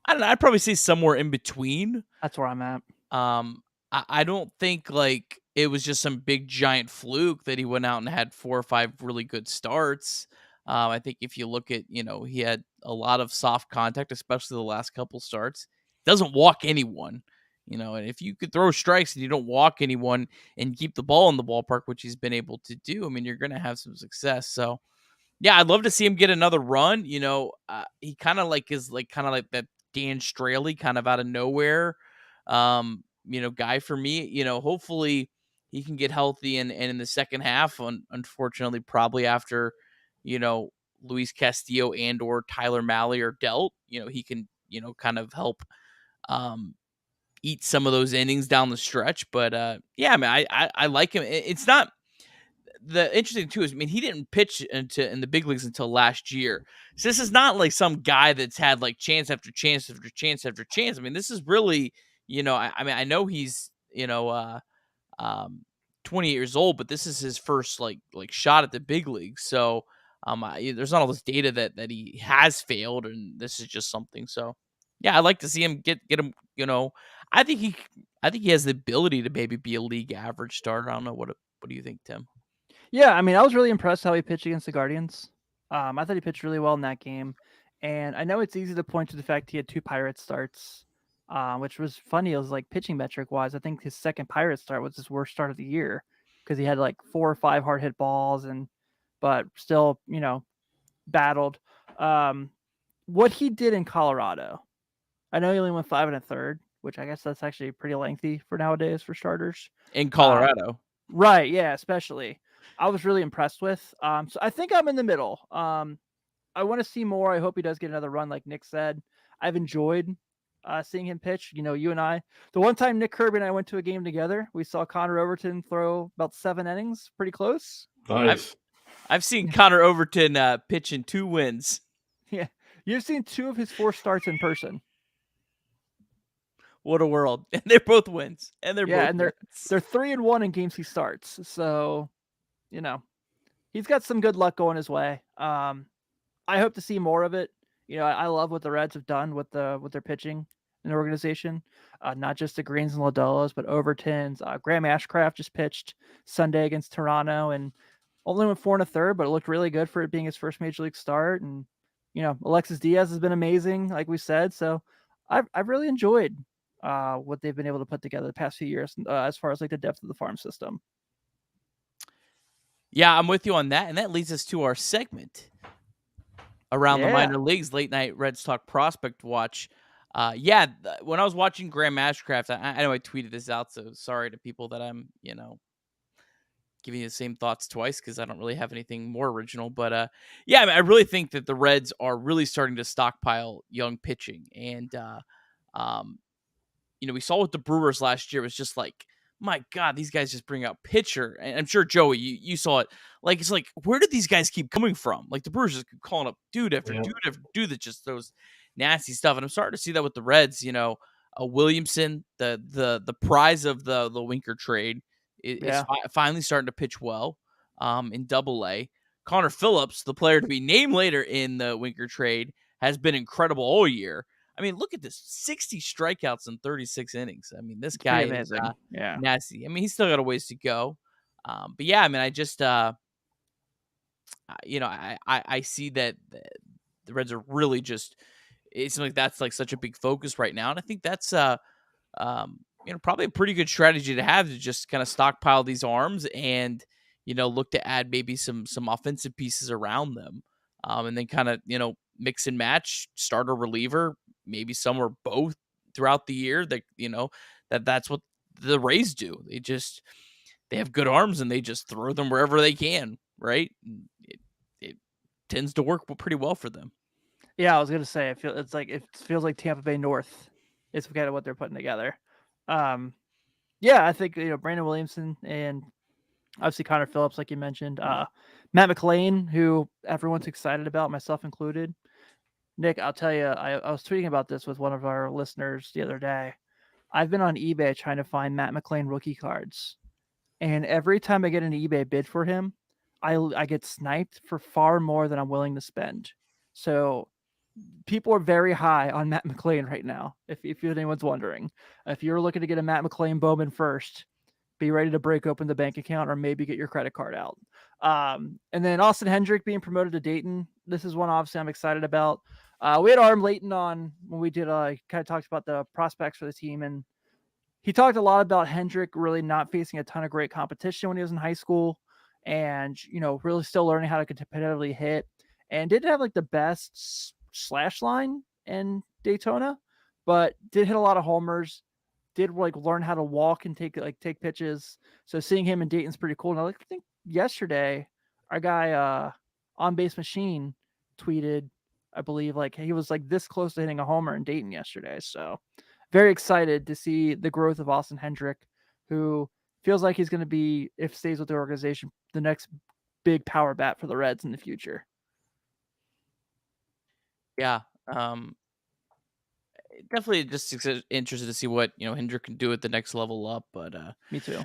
don't know. I'd probably say somewhere in between. That's where I'm at. I don't think like it was just some big giant fluke that he went out and had 4 or 5 really good starts. I think if you look at, he had a lot of soft contact, especially the last couple starts. Doesn't walk anyone, and if you could throw strikes and you don't walk anyone and keep the ball in the ballpark, which he's been able to do, I mean, you're going to have some success. So, yeah, I'd love to see him get another run. He kind of like is like kind of like that Dan Straley kind of out of nowhere, guy for me. Hopefully he can get healthy and in the second half. Unfortunately, probably after Luis Castillo and or Tyler Mahle are dealt, he can kind of help eat some of those innings down the stretch. But yeah, I mean, I like him. It's not. The interesting too is, I mean, he didn't pitch in the big leagues until last year. So this is not like some guy that's had like chance after chance after chance after chance. I mean, this is really, I mean, I know he's, 28 years old, but this is his first like shot at the big leagues. So there's not all this data that he has failed, and this is just something. So yeah, I'd like to see him get him. I think he has the ability to maybe be a league average starter. I don't know what do you think, Tim? Yeah, I mean, I was really impressed how he pitched against the Guardians. I thought he pitched really well in that game. And I know it's easy to point to the fact he had 2 Pirates starts, which was funny. It was like pitching metric wise. I think his second Pirate start was his worst start of the year because he had like 4 or 5 hard hit balls but still, battled. What he did in Colorado, I know he only went 5 1/3, which I guess that's actually pretty lengthy for nowadays for starters. In Colorado. Right, yeah, especially. I was really impressed with. So I think I'm in the middle. I want to see more. I hope he does get another run, like Nick said. I've enjoyed seeing him pitch. You and I. The one time Nick Kirby and I went to a game together, we saw Connor Overton throw about 7 innings, pretty close. Nice. I've seen Connor Overton pitch in 2 wins. Yeah, you've seen 2 of his 4 starts in person. What a world! And they're both wins, and they're both they're 3-1 in games he starts. So, he's got some good luck going his way. I hope to see more of it. I love what the Reds have done with their pitching in the organization. Not just the Greens and Lodellos, but Overton's. Graham Ashcraft just pitched Sunday against Toronto and only went 4 1/3, but it looked really good for it being his first major league start. And Alexis Diaz has been amazing, like we said. So I've really enjoyed what they've been able to put together the past few years as far as like the depth of the farm system. Yeah, I'm with you on that. And that leads us to our segment around the minor leagues, late night Reds Talk Prospect Watch. When I was watching Graham Ashcraft, I know I tweeted this out, so sorry to people that I'm, giving you the same thoughts twice because I don't really have anything more original. But I mean, I really think that the Reds are really starting to stockpile young pitching. And, we saw with the Brewers last year, it was just like, my God, these guys just bring out pitcher. And I'm sure, Joey, you saw it. Like, it's like, where did these guys keep coming from? Like, the Brewers just keep calling up dude after dude after dude that just throws nasty stuff. And I'm starting to see that with the Reds. Williamson, the prize of the Winker trade, is finally starting to pitch well in Double-A. Connor Phillips, the player to be named later in the Winker trade, has been incredible all year. I mean, look at this, 60 strikeouts in 36 innings. I mean, this guy is nasty. I mean, he's still got a ways to go. But yeah, I mean, I just, I see that the Reds are really just, it seems like that's like such a big focus right now. And I think that's, probably a pretty good strategy to have, to just kind of stockpile these arms and, look to add maybe some offensive pieces around them, and then kind of mix and match starter reliever, maybe some or both throughout the year. That that's what the Rays do. They have good arms and they just throw them wherever they can, right? It tends to work pretty well for them. Yeah, I was gonna say, it feels like Tampa Bay North is kind of what they're putting together. Yeah, I think Brandon Williamson and obviously Connor Phillips, like you mentioned, Matt McLain, who everyone's excited about, myself included. Nick, I'll tell you, I was tweeting about this with one of our listeners the other day. I've been on eBay trying to find Matt McLain rookie cards, and every time I get an eBay bid for him, I get sniped for far more than I'm willing to spend. So people are very high on Matt McLain right now. If anyone's wondering, if you're looking to get a Matt McLain Bowman first, be ready to break open the bank account or maybe get your credit card out. And then Austin Hendrick being promoted to Dayton. This is one obviously I'm excited about. We had Arm Layton on when we did kind of talked about the prospects for the team, and he talked a lot about Hendrick really not facing a ton of great competition when he was in high school, and really still learning how to competitively hit, and didn't have like the best slash line in Daytona, but did hit a lot of homers, did like learn how to walk and take pitches. So seeing him in Dayton's pretty cool. And I think yesterday our guy On Base Machine tweeted, I believe, like he was like this close to hitting a homer in Dayton yesterday. So very excited to see the growth of Austin Hendrick, who feels like he's going to be, if stays with the organization, the next big power bat for the Reds in the future. Yeah. Definitely just interested to see what Hendrick can do at the next level up. But Me too.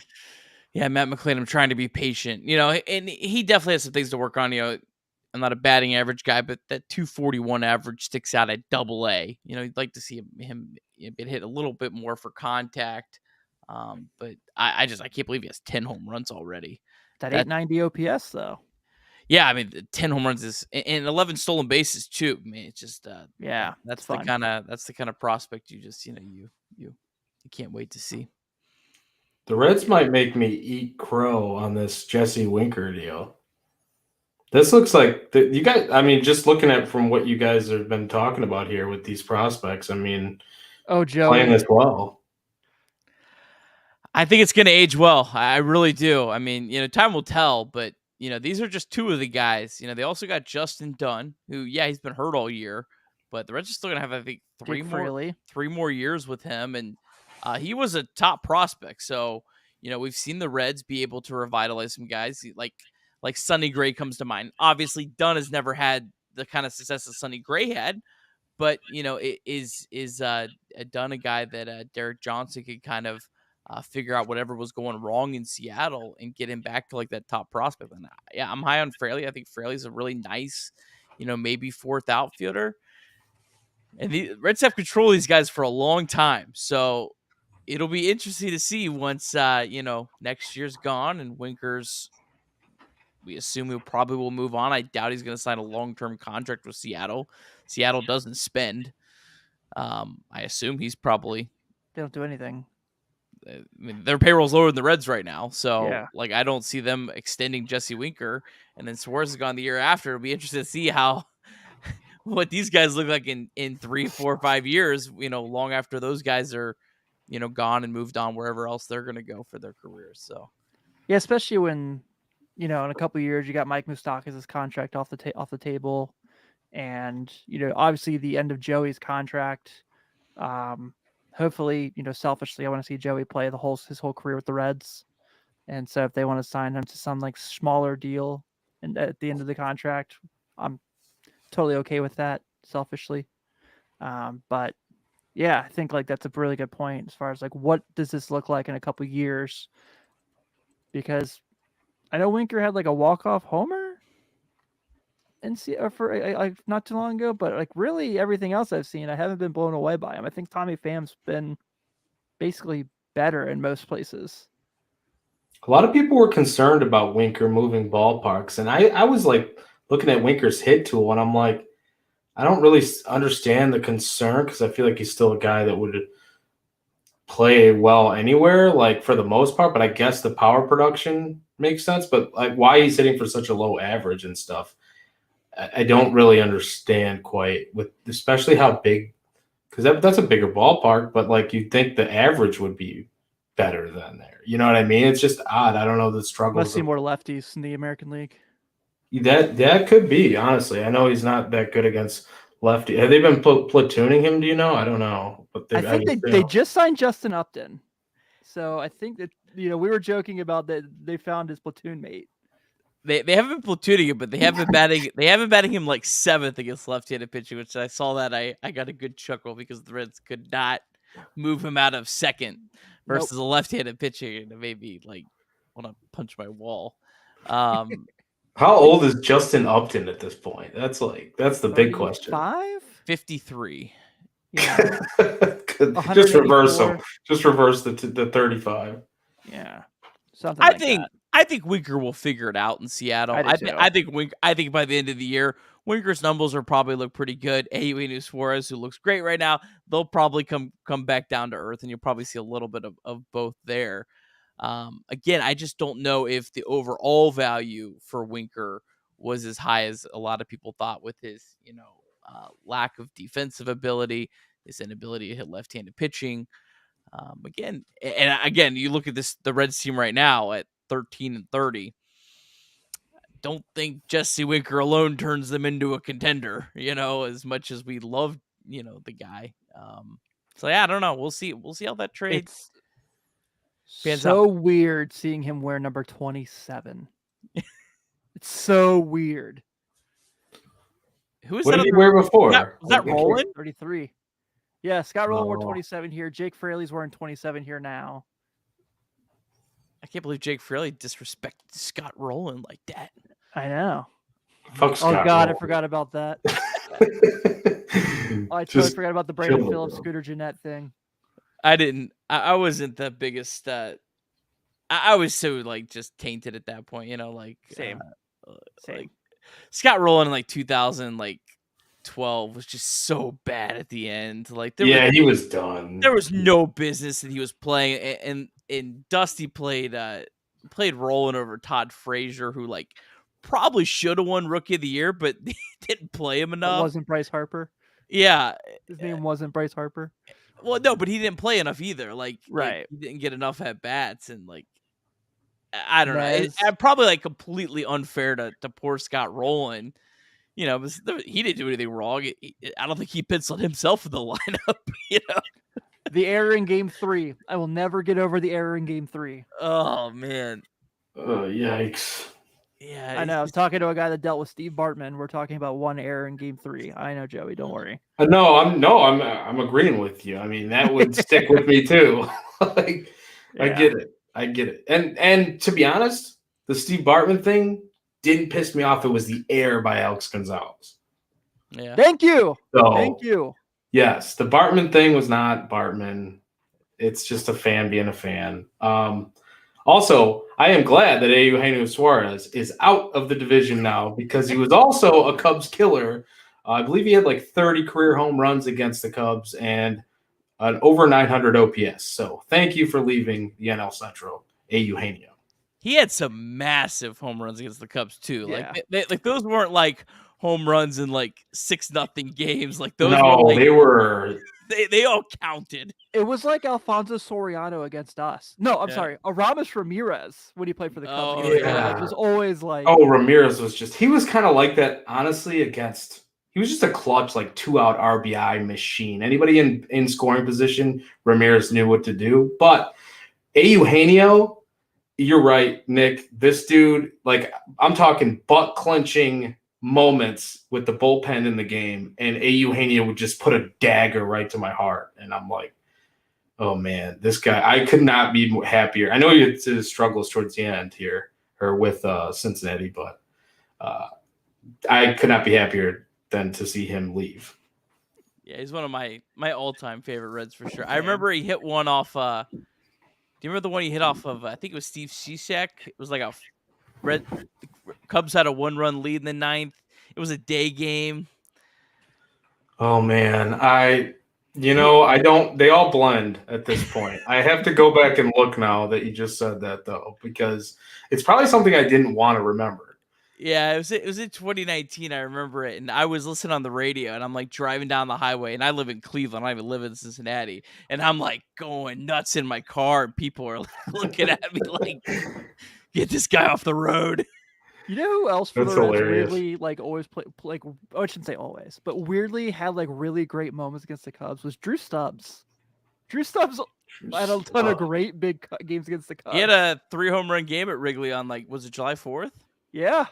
yeah, Matt McLain, I'm trying to be patient, and he definitely has some things to work on. I'm not a batting average guy, but that 241 average sticks out at AA. You'd like to see him get hit a little bit more for contact. But I can't believe he has 10 home runs already. That 890 OPS though. Yeah, I mean, 10 home runs is and 11 stolen bases too. I mean, it's just yeah, that's the kind of prospect you just you can't wait to see. The Reds might make me eat crow on this Jesse Winker deal. This looks like you guys. I mean, just looking at from what you guys have been talking about here with these prospects. I mean, Joey, playing this well. I think it's going to age well. I really do. I mean, time will tell, but these are just two of the guys. They also got Justin Dunn, who, he's been hurt all year, but the Reds are still going to have, I think, three more years with him. And he was a top prospect. So, we've seen the Reds be able to revitalize some guys like Sonny Gray comes to mind. Obviously, Dunn has never had the kind of success that Sonny Gray had, but, is Dunn a guy that Derek Johnson could kind of figure out whatever was going wrong in Seattle and get him back to like that top prospect. And I'm high on Fraley. I think Fraley's a really nice, maybe fourth outfielder. And the Reds have control of these guys for a long time. So it'll be interesting to see once, next year's gone and Winker's, we assume he probably will move on. I doubt he's going to sign a long-term contract with Seattle. Seattle doesn't spend. I assume he's probably. They don't do anything. I mean, their payroll's lower than the Reds right now. So, yeah. I don't see them extending Jesse Winker. And then Suarez is gone the year after. It'll be interesting to see what these guys look like in 3, 4, 5 years, long after those guys are, gone and moved on wherever else they're going to go for their careers. So, yeah, especially when, in a couple of years, you got Mike Moustakas' contract off the table. And, obviously the end of Joey's contract. Hopefully, selfishly, I want to see Joey play his whole career with the Reds. And so if they want to sign him to some like smaller deal and at the end of the contract, I'm totally okay with that selfishly. But yeah, I think like that's a really good point as far as like, what does this look like in a couple of years? Because I know Winker had like a walk-off homer for not too long ago, but like really everything else I've seen, I haven't been blown away by him. I think Tommy Pham's been basically better in most places. A lot of people were concerned about Winker moving ballparks, and I was like looking at Winker's hit tool, and I'm like, I don't really understand the concern because I feel like he's still a guy that would play well anywhere, like for the most part, but I guess the power production makes sense. But like why he's hitting for such a low average and stuff, I don't really understand quite with especially how big because that's a bigger ballpark, but like you'd think the average would be better than there. You know what I mean? It's just odd. I don't know the Must struggles. see more lefties in the American League. That could be, honestly. I know he's not that good against lefty. Have they been platooning him? Do you know? I don't know. But I think they just signed Justin Upton. So I think that, we were joking about that they found his platoon mate. They haven't been platooning him, but they have been batting him like 7th against left-handed pitching, which I saw that I got a good chuckle because the Reds could not move him out of 2nd versus a left-handed pitching, and it made me like want to punch my wall. How old is Justin Upton at this point? That's the big question. 53. Yeah. Just reverse him. Just reverse the 35. Yeah. Something like that. I think Winker will figure it out in Seattle. I think by the end of the year, Winker's numbers will probably look pretty good. Eugenio Suarez, who looks great right now, they'll probably come back down to earth, and you'll probably see a little bit of both there. Again, I just don't know if the overall value for Winker was as high as a lot of people thought with his, lack of defensive ability, his inability to hit left-handed pitching. Again, you look at the Reds team right now at 13-30. Don't think Jesse Winker alone turns them into a contender, as much as we love, the guy. So yeah, I don't know. We'll see how that trades. It's so weird seeing him wear number 27. It's so weird. Who is what that? Did he wear before? Was that Roland? 33. Yeah, Scott Rowland wore 27 here. Jake Fraley's wearing 27 here now. I can't believe Jake Fraley disrespected Scott Rowland like that. I know. Fuck Scott oh God, Rowland. I forgot about that. I totally forgot about the Brandon Phillips, Scooter Jeanette thing. I didn't. I wasn't the biggest. I was so just tainted at that point. Same. Like, Scott Rowland in 2012 was just so bad at the end. He was done. There was no business that he was playing, and Dusty played Rowland over Todd Frazier, who probably should have won Rookie of the Year, but he didn't play him enough. It wasn't Bryce Harper. Yeah, his name wasn't Bryce Harper. Well, no, but he didn't play enough either. Right, he didn't get enough at bats, and I don't know. It's probably completely unfair to poor Scott Rowland. He didn't do anything wrong. I don't think he penciled himself in the lineup. The error in Game 3. I will never get over the error in Game 3. Oh man. Yikes. Yeah, I know. I was talking to a guy that dealt with Steve Bartman. We're talking about one error in Game 3. I know, Joey. Don't worry. I'm agreeing with you. I mean, that would stick with me too. I get it. And to be honest, the Steve Bartman thing didn't piss me off. It was the error by Alex Gonzalez. Yeah. Thank you. So, thank you. Yes, the Bartman thing was not Bartman. It's just a fan being a fan. Also, I am glad that Eugenio Suarez is out of the division now because he was also a Cubs killer. I believe he had 30 career home runs against the Cubs and an over 900 OPS. So thank you for leaving the NL Central, Eugenio. He had some massive home runs against the Cubs too. Yeah. Those weren't home runs in 6-0 games. Those they were. They all counted. It was like Alfonso Soriano against us. No, I'm sorry. Aramis Ramirez when he played for the Cubs. Oh, yeah. It was always Ramirez was he was kind of like that, honestly, he was just a clutch, 2-out RBI machine. Anybody in scoring position, Ramirez knew what to do. But Eugenio, you're right, Nick. This dude, I'm talking butt-clenching moments with the bullpen in the game, and Eugenio would just put a dagger right to my heart. And I'm like, oh, man, this guy, I could not be happier. I know he had his struggles towards the end here or with Cincinnati, but I could not be happier than to see him leave. Yeah, he's one of my all-time favorite Reds for sure. I remember he hit one off do you remember the one he hit off of I think it was Steve Cishek? It was a the Cubs had a 1-run lead in the 9th. It was a day game. Oh man, You know, I don't. They all blend at this point. I have to go back and look now that you just said that though, because it's probably something I didn't want to remember. Yeah, it was in 2019. I remember it, and I was listening on the radio, and I'm like driving down the highway, and I live in Cleveland. I even live in Cincinnati, and I'm like going nuts in my car, and people are looking at me like, "Get this guy off the road." You know who else for That's the Reds hilarious. weirdly like always play like I shouldn't say always, but weirdly had like really great moments against the Cubs was Drew Stubbs. Drew Stubbs had a ton of great big games against the Cubs. He had a 3-home run game at Wrigley on was it July 4th? Yeah.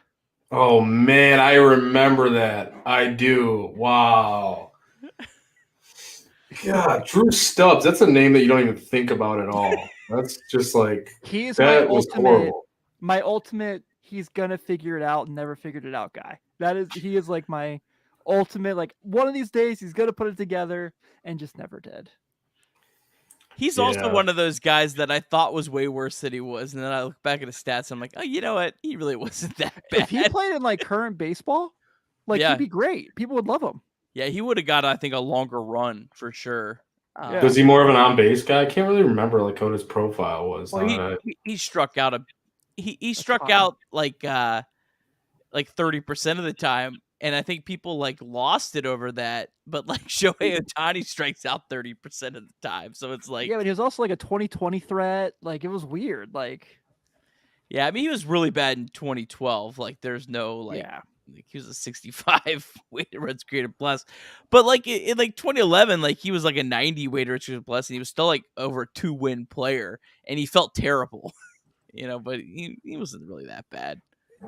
Oh man, I remember that. I do. Wow. God, Drew Stubbs. That's a name that you don't even think about at all. That's just like He's that was horrible. My ultimate he's gonna figure it out and never figured it out guy. He is like my ultimate, like one of these days he's gonna put it together and just never did. He's also one of those guys that I thought was way worse than he was, and then I look back at his stats and I'm like, oh, you know what? He really wasn't that bad. If he played in like current baseball, like he'd be great. People would love him. Yeah, he would have got, I think, a longer run for sure. Was he more of an on-base guy? I can't really remember like what his profile was. Well, he struck out he struck out like 30% of the time, and I think people like lost it over that. But like Shohei Ohtani strikes out 30% of the time, so it's like but he was also like a 2020 threat. Like it was weird. Like I mean, he was really bad in 2012. Like there's no like he was a 65 weighted runs created plus, but like in like 2011, like he was like a 90 weighted runs created plus, and he was still like over a 2-win player, and he felt terrible, but he wasn't really that bad.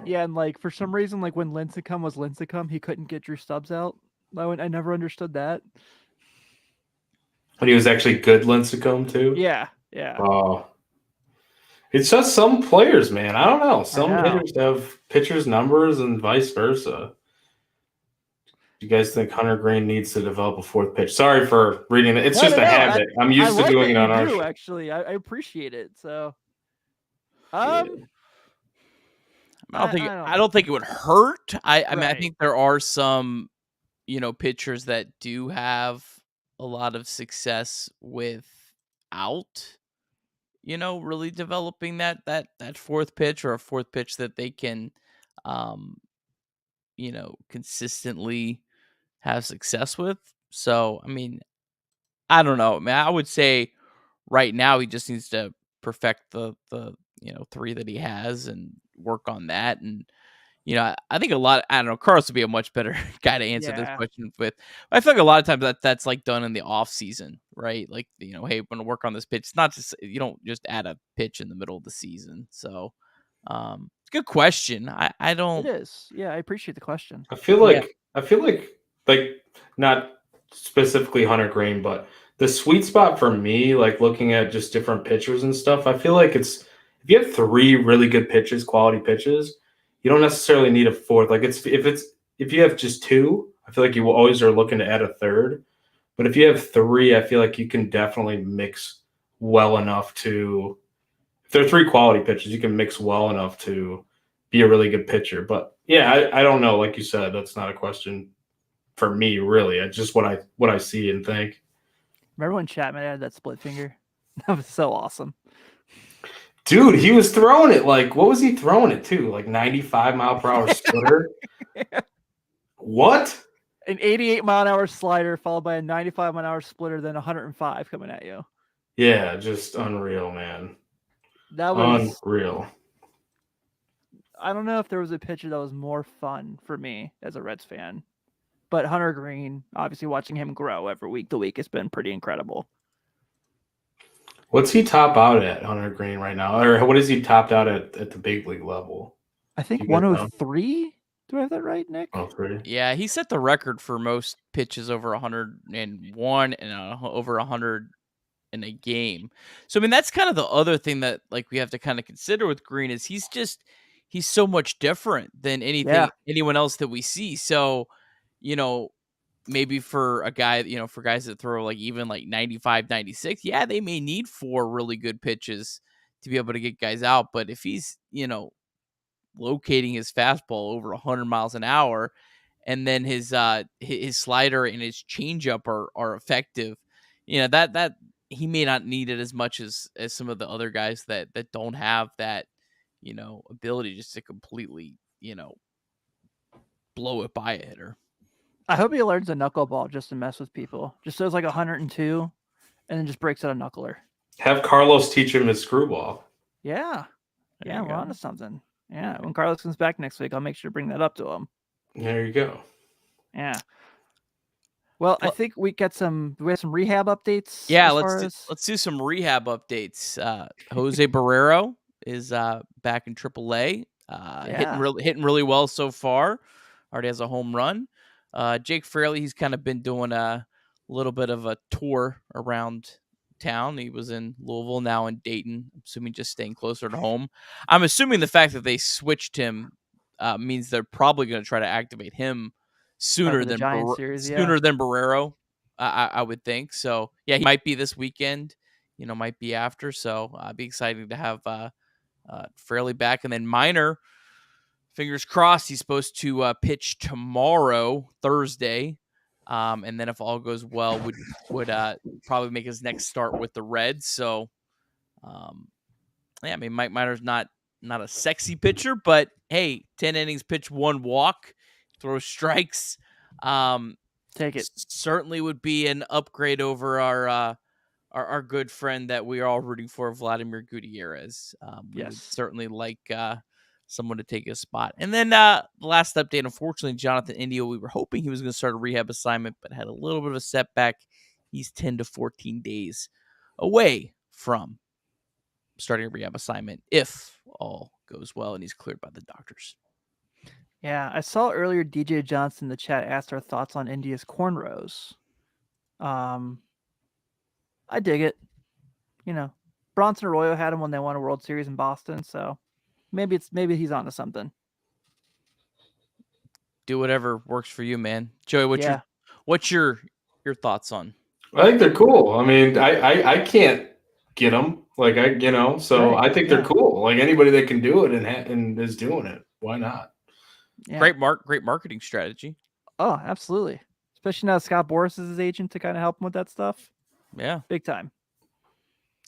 Yeah, and like for some reason, like when Lincecum was Lincecum, he couldn't get Drew Stubbs out. I never understood that. But he was actually good Lincecum too. Yeah. Oh. It's just some players, man. I don't know. Some hitters have pitchers' numbers and vice versa. Do you guys think Hunter Green needs to develop a fourth pitch? Sorry for reading it. It's just a habit. I'm used to doing it on our show. Actually, I appreciate it. So, I don't think it would hurt. I mean, I think there are some, pitchers that do have a lot of success without, really developing that fourth pitch or a fourth pitch that they can, consistently have success with. So, I mean, I don't know, man. I would say right now he just needs to perfect the 3 that he has and work on that. And, I think I don't know, Carlos would be a much better guy to answer this question with. I feel like a lot of times that's like done in the off season, right? Like, hey, we're going to work on this pitch. It's not just, you don't just add a pitch in the middle of the season. So, it's a good question. I don't. It is. Yeah, I appreciate the question. I feel like not specifically Hunter Green, but the sweet spot for me, like looking at just different pitchers and stuff, I feel like it's if you have 3 really good pitches, quality pitches, you don't necessarily need a fourth. Like if you have just 2, I feel like you always are looking to add a third. But if you have 3, I feel like you can definitely mix well enough to. If there are 3 quality pitches, you can mix well enough to be a really good pitcher. But yeah, I don't know. Like you said, that's not a question for me, really. It's just what I see and think. Remember when Chapman had that split finger? That was so awesome. Dude, he was throwing it like, what was he throwing it to? Like 95-mile-per-hour splitter? What? An 88-mile-an-hour slider followed by a 95-mile-an-hour splitter, then 105 coming at you. Yeah, just unreal, man. That was unreal. I don't know if there was a pitcher that was more fun for me as a Reds fan, but Hunter Green, obviously watching him grow every week to week has been pretty incredible. What's he top out at, Hunter Green, right now? Or what is he topped out at the big league level? I think 103. Do I have that right, Nick? 103. Yeah, he set the record for most pitches over 101 and over 100 in a game. So, I mean, that's kind of the other thing that like we have to kind of consider with Green is he's so much different than anyone else that we see. So, maybe for a guy, for guys that throw like even like 95, 96, yeah, they may need 4 really good pitches to be able to get guys out. But if he's, locating his fastball over 100 miles an hour, and then his slider and his changeup are effective, that he may not need it as much as some of the other guys that don't have that, ability just to completely, blow it by a hitter. I hope he learns a knuckleball just to mess with people. Just throws like 102 and then just breaks out a knuckler. Have Carlos teach him his screwball. Yeah. There Yeah, you we're go. on to something. Yeah, when Carlos comes back next week, I'll make sure to bring that up to him. There you go. Yeah. Well, I think we have some rehab updates. Yeah, as let's do some rehab updates. Jose Barrero is back in AAA, hitting really well so far. Already has a home run. Jake Fraley, he's kind of been doing a little bit of a tour around town. He was in Louisville, now in Dayton. I'm assuming just staying closer to home. I'm assuming the fact that they switched him means they're probably going to try to activate him sooner than Barrero. I would think so. Yeah, he might be this weekend. Might be after. So it'd be exciting to have Fraley back, and then Minor. Fingers crossed, he's supposed to pitch tomorrow, Thursday, and then if all goes well, would probably make his next start with the Reds. So, Mike Minor's not a sexy pitcher, but hey, 10 innings, pitch 1 walk, throw strikes. Take it. Certainly would be an upgrade over our good friend that we are all rooting for, Vladimir Gutierrez. We would certainly like someone to take his spot. And then the last update, unfortunately, Jonathan India, we were hoping he was going to start a rehab assignment, but had a little bit of a setback. He's 10 to 14 days away from starting a rehab assignment if all goes well and he's cleared by the doctors. Yeah, I saw earlier DJ Johnson in the chat asked our thoughts on India's cornrows. I dig it. Bronson Arroyo had him when they won a World Series in Boston, so maybe he's onto something. Do whatever works for you, man. Joey, what's your thoughts on? I think they're cool. I mean, I can't get them, so I think they're cool. Like anybody that can do it and is doing it, why not? Yeah. Great marketing strategy. Oh, absolutely. Especially now Scott Boras is his agent to kind of help him with that stuff. Yeah, big time.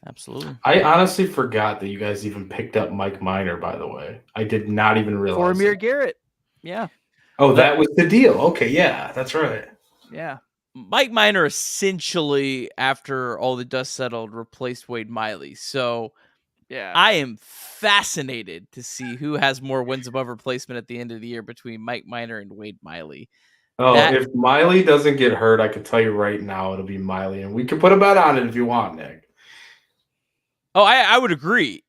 Absolutely. I honestly forgot that you guys even picked up Mike Minor, by the way. I did not even realize. For Amir Garrett. Yeah. Oh, that was the deal. Okay, yeah, that's right. Yeah. Mike Minor essentially, after all the dust settled, replaced Wade Miley. So yeah, I am fascinated to see who has more wins above replacement at the end of the year between Mike Minor and Wade Miley. Oh, if Miley doesn't get hurt, I can tell you right now it'll be Miley, and we can put a bet on it if you want, Nick. Oh, I would agree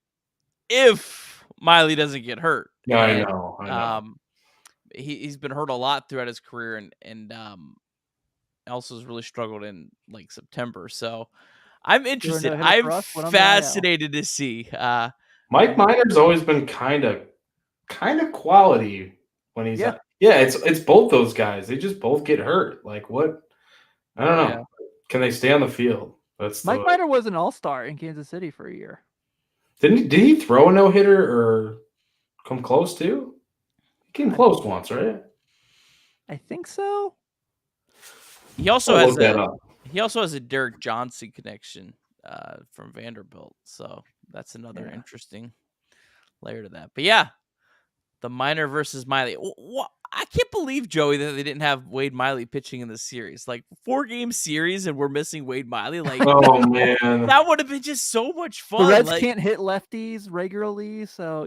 if Miley doesn't get hurt. Yeah, I know. He's been hurt a lot throughout his career, and also has really struggled in like September. So I'm interested. I'm fascinated to see. Mike Minor's always been kind of quality when he's it's both those guys. They just both get hurt. Like what? I don't know. Yeah. Can they stay on the field? Mike Minor was an all-star in Kansas City for a year. Did he throw a no-hitter or come close to? He came close once, right? I think so. He also has a Derek Johnson connection from Vanderbilt, so that's another interesting layer to that. But yeah, the Minor versus Miley. I can't believe, Joey, that they didn't have Wade Miley pitching in the series. Like 4-game series, and we're missing Wade Miley. Like, oh man, that would have been just so much fun. The Reds can't hit lefties regularly, so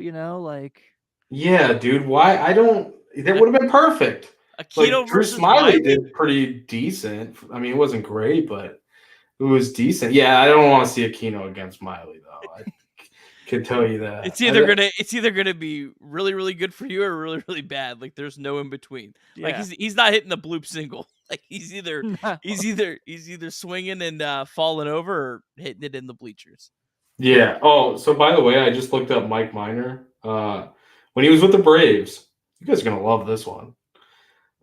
Yeah, dude. Why? That would have been perfect. Aquino versus Smiley did pretty decent. I mean, it wasn't great, but it was decent. Yeah, I don't want to see Aquino against Miley though. I can tell you that. It's either gonna be really, really good for you or really, really bad. Like there's no in between. Yeah. Like he's not hitting the bloop single. Like he's either swinging and falling over or hitting it in the bleachers. Yeah. Oh, so by the way, I just looked up Mike Minor. When he was with the Braves, you guys are gonna love this one.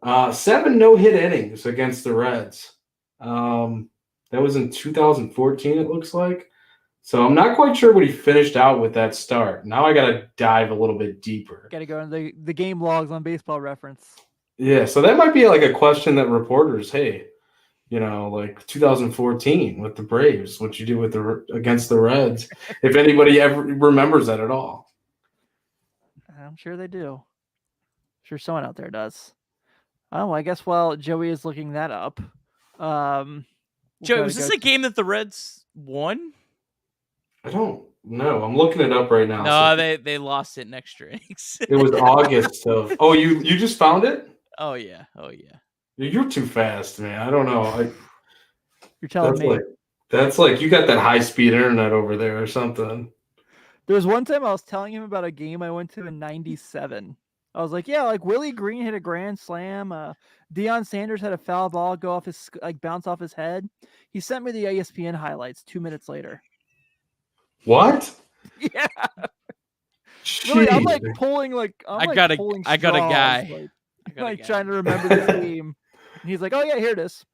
7 no-hit innings against the Reds. That was in 2014, it looks like. So I'm not quite sure what he finished out with that start. Now I got to dive a little bit deeper. Got to go into the game logs on Baseball Reference. Yeah, so that might be like a question that reporters, hey, like 2014 with the Braves, what you did with against the Reds. If anybody ever remembers that at all. I'm sure they do. I'm sure someone out there does. Oh, I guess while Joey is looking that up, we'll Joey, gotta was this go a game that the Reds won? I don't know. I'm looking it up right now. No, so they lost it in extra innings. it was August of. Oh, you just found it? Oh yeah. You're too fast, man. I don't know. You're telling me. That's like you got that high speed internet over there or something. There was one time I was telling him about a game I went to in '97. I was like, yeah, like Willie Green hit a grand slam. Deion Sanders had a foul ball go off his bounce off his head. He sent me the ESPN highlights 2 minutes later. What? Yeah. Really, I'm like Jeez. pulling I got a guy. Like trying to remember this game. And he's like, oh yeah, here it is.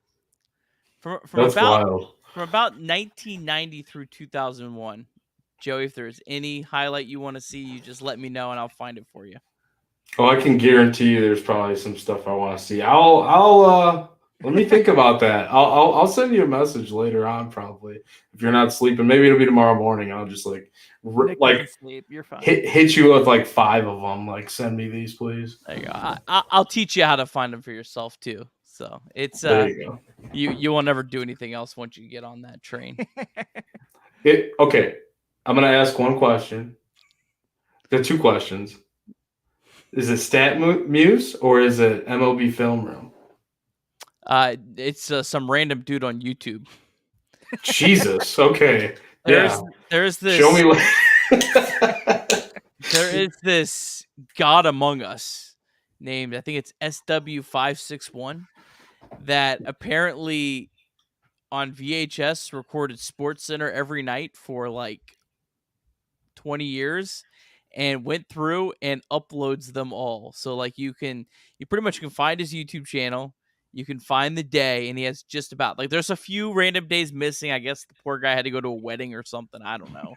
From That's about wild. from about 1990 through 2001. Joey, if there's any highlight you want to see, you just let me know and I'll find it for you. Oh, I can guarantee you there's probably some stuff I want to see. I'll let me think about that. I'll send you a message later on, probably if you're not sleeping. Maybe it'll be tomorrow morning. I'll just Nick doesn't sleep. You're fine. hit you with like 5 of them. Like, send me these, please. There you go. I'll teach you how to find them for yourself too. So it's There you go. you will never do anything else once you get on that train. Okay, I'm gonna ask one question. There are 2 questions. Is it Stat Muse or is it MLB Film Room? It's some random dude on YouTube. Jesus. Okay. There's this. Show me. There is this God Among Us named, I think it's SW561, that apparently on VHS recorded SportsCenter every night for like 20 years and went through and uploads them all. So like you pretty much can find his YouTube channel. You can find the day, and he has just about like there's a few random days missing. I guess the poor guy had to go to a wedding or something. I don't know.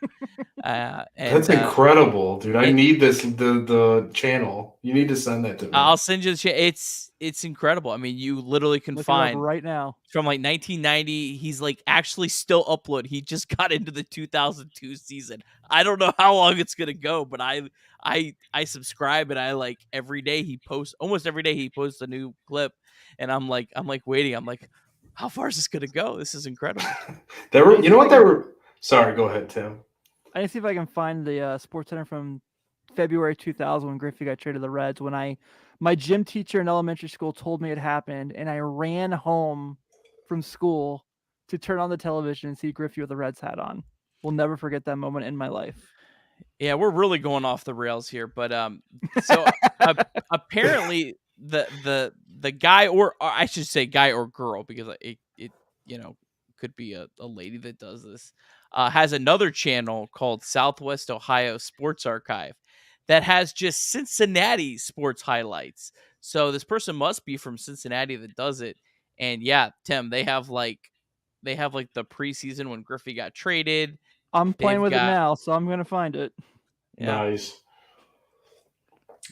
That's incredible, dude. I need this the channel. You need to send that to me. I'll send you the channel. It's incredible. I mean, you literally can find right now from like 1990. He's like actually still upload. He just got into the 2002 season. I don't know how long it's gonna go, but I subscribe, and I like every day he posts. Almost every day he posts a new clip, and I'm like waiting. I'm like, how far is this gonna go? This is incredible. Sorry, go ahead, Tim. I need to see if I can find the SportsCenter from February 2000 when Griffey got traded to the Reds. When my gym teacher in elementary school told me it happened, and I ran home from school to turn on the television and see Griffey with the Reds hat on. We'll never forget that moment in my life. Yeah, we're really going off the rails here, but so apparently the guy, or I should say guy or girl, because it could be a lady that does this, has another channel called Southwest Ohio Sports Archive that has just Cincinnati sports highlights. So this person must be from Cincinnati that does it. And yeah, Tim, they have like the preseason when Griffey got traded. I'm playing with it now, so I'm gonna find it. Yeah. Nice.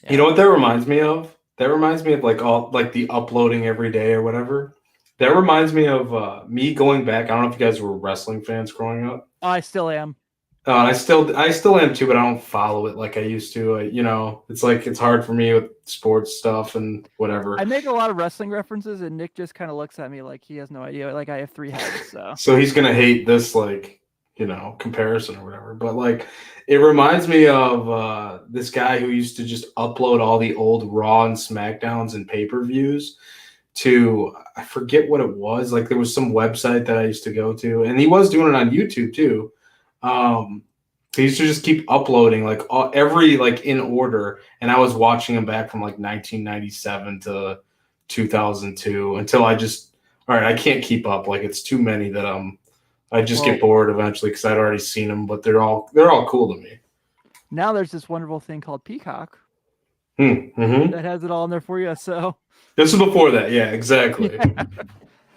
Yeah. You know what that reminds me of? That reminds me of like all like the uploading every day or whatever. That reminds me of me going back. I don't know if you guys were wrestling fans growing up. I still am. I still am too, but I don't follow it like I used to. It's like it's hard for me with sports stuff and whatever. I make a lot of wrestling references, and Nick just kind of looks at me like he has no idea. Like I have 3 heads, so. So he's gonna hate this comparison or whatever. But like, it reminds me of this guy who used to just upload all the old Raw and SmackDowns and pay-per-views to, I forget what it was. Like there was some website that I used to go to, and he was doing it on YouTube too. He used to just keep uploading like every like in order, and I was watching him back from like 1997 to 2002 until I can't keep up. Like it's too many that I just get bored eventually because I'd already seen them, but they're all cool to me. Now there's this wonderful thing called Peacock that has it all in there for you. So this is before that, yeah, exactly.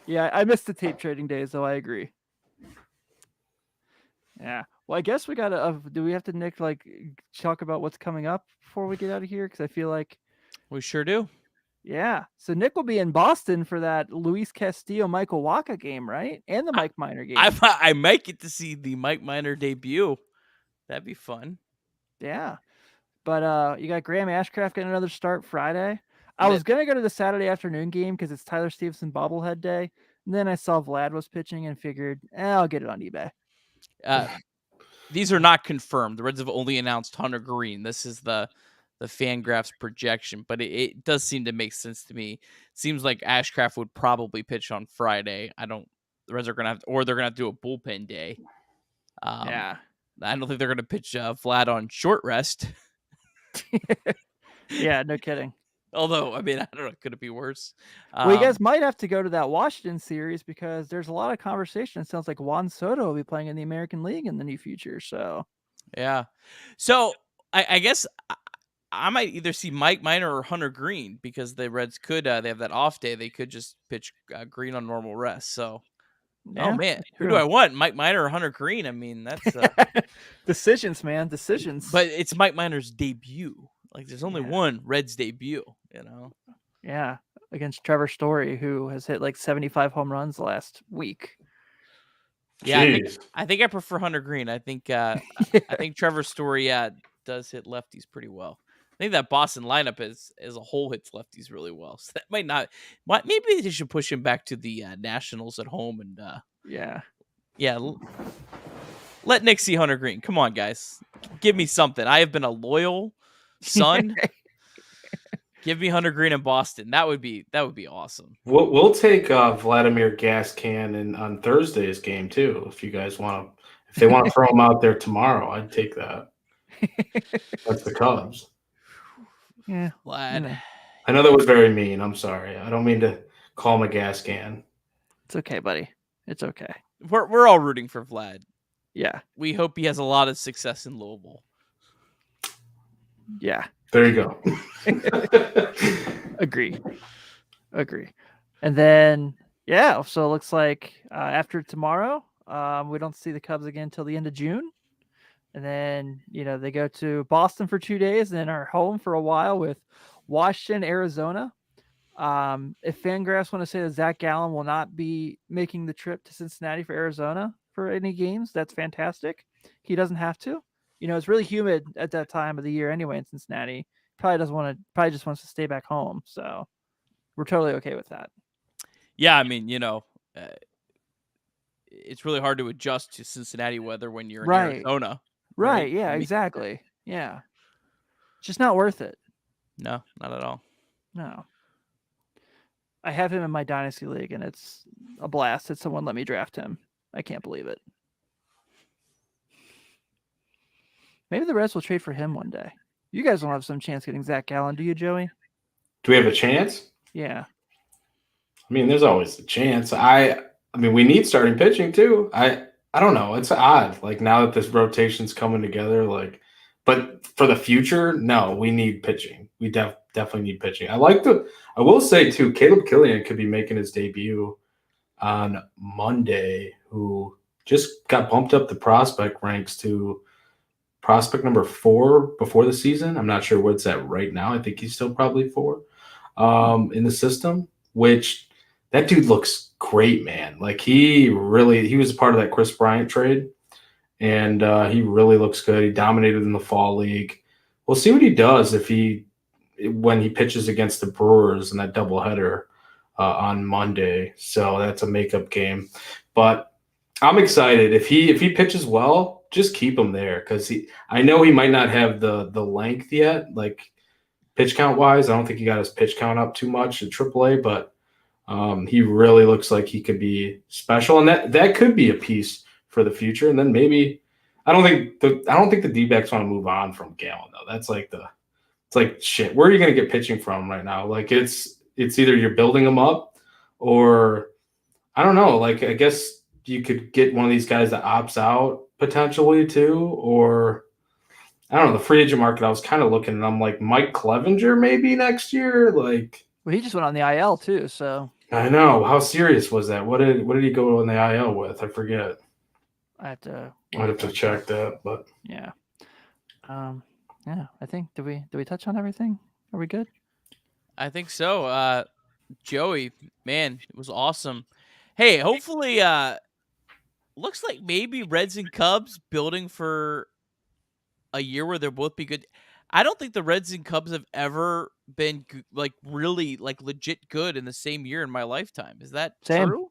Yeah, I missed the tape trading days, though. I agree. Yeah. Well, I guess we gotta. Do we have to, Nick, talk about what's coming up before we get out of here? Because I feel like we sure do. Yeah. So Nick will be in Boston for that Luis Castillo, Michael Wacha game, right? And the Mike Minor game. I might get to see the Mike Minor debut. That'd be fun. Yeah. But you got Graham Ashcraft getting another start Friday. I was gonna go to the Saturday afternoon game because it's Tyler Stevenson bobblehead day. And then I saw Vlad was pitching and figured, I'll get it on eBay. These are not confirmed. The Reds have only announced Hunter Green. This is the Fangraphs projection, but it does seem to make sense to me. It seems like Ashcraft would probably pitch on Friday. The Reds are gonna they're gonna have to do a bullpen day. Yeah. I don't think they're gonna pitch Vlad on short rest. Yeah, no kidding. Although, I mean, I don't know, could it be worse? Well, you guys might have to go to that Washington series because there's a lot of conversation. It sounds like Juan Soto will be playing in the American League in the near future. So, yeah. So I guess I might either see Mike Minor or Hunter Green because the Reds could they have that off day. They could just pitch Green on normal rest. So, yeah, oh man, who do I want? Mike Minor or Hunter Green? I mean, that's decisions, man, decisions. But it's Mike Minor's debut. Like, there's only one Reds debut, you know? Yeah, against Trevor Story, who has hit like 75 home runs last week. Yeah, I think I prefer Hunter Green. I think I think Trevor Story does hit lefties pretty well. I think that Boston lineup as a whole hits lefties really well. So that might not. Maybe they should push him back to the Nationals at home and let Nick see Hunter Green. Come on, guys, give me something. I have been a loyal son. Give me Hunter Green in Boston. That would be awesome. We'll take Vladimir Gascan on Thursday's game too. If you guys want to, if they want to throw him out there tomorrow, I'd take that. That's the Cubs. Yeah, Vlad. I know that was very mean. I'm sorry. I don't mean to call him a Gascan. It's okay, buddy. It's okay. We're all rooting for Vlad. Yeah. We hope he has a lot of success in Louisville. Yeah. There you go. Agree. And then, so it looks like after tomorrow, we don't see the Cubs again until the end of June. And then, they go to Boston for 2 days and then are home for a while with Washington, Arizona. If Fangraphs want to say that Zach Gallen will not be making the trip to Cincinnati for Arizona for any games, that's fantastic. He doesn't have to. It's really humid at that time of the year anyway in Cincinnati. Probably just wants to stay back home. So we're totally okay with that. Yeah, I mean, it's really hard to adjust to Cincinnati weather when you're in Arizona. Right. Yeah, exactly. Yeah. It's just not worth it. No, not at all. No. I have him in my dynasty league and it's a blast that someone let me draft him. I can't believe it. Maybe the Reds will trade for him one day. You guys don't have some chance getting Zach Gallen, do you, Joey? Do we have a chance? Yeah. I mean, there's always a chance. I mean, we need starting pitching too. I don't know. It's odd. Like now that this rotation's coming together, but for the future, no, we need pitching. We definitely need pitching. I will say too, Caleb Killian could be making his debut on Monday, who just got bumped up the prospect ranks to prospect number 4 before the season. I'm not sure what's at right now. I think he's still probably 4 in the system, which that dude looks great, man. Like he was a part of that Chris Bryant trade, and he really looks good. He dominated in the fall league. We'll see what he does when he pitches against the Brewers in that doubleheader on Monday. So that's a makeup game, but I'm excited. If he pitches well, just keep him there because I know he might not have the length yet, like pitch count wise. I don't think he got his pitch count up too much at AAA, but he really looks like he could be special, and that could be a piece for the future. And then maybe I don't think the D-backs want to move on from Gallen though. It's like shit. Where are you going to get pitching from right now? Like it's either you're building them up or I don't know. Like I guess you could get one of these guys that opts out potentially too, or I don't know, the free agent market. I was kind of looking and I'm like Mike Clevenger maybe next year. Like, well, he just went on the IL too. So I know. How serious was that? What did he go on the IL with? I forget. I'd have to check that, but yeah. Yeah, I think did we touch on everything? Are we good? I think so. Joey, man, it was awesome. Hey, hopefully, looks like maybe Reds and Cubs building for a year where they'll both be good. I don't think the Reds and Cubs have ever been like really like legit good in the same year in my lifetime. Is that Same. true?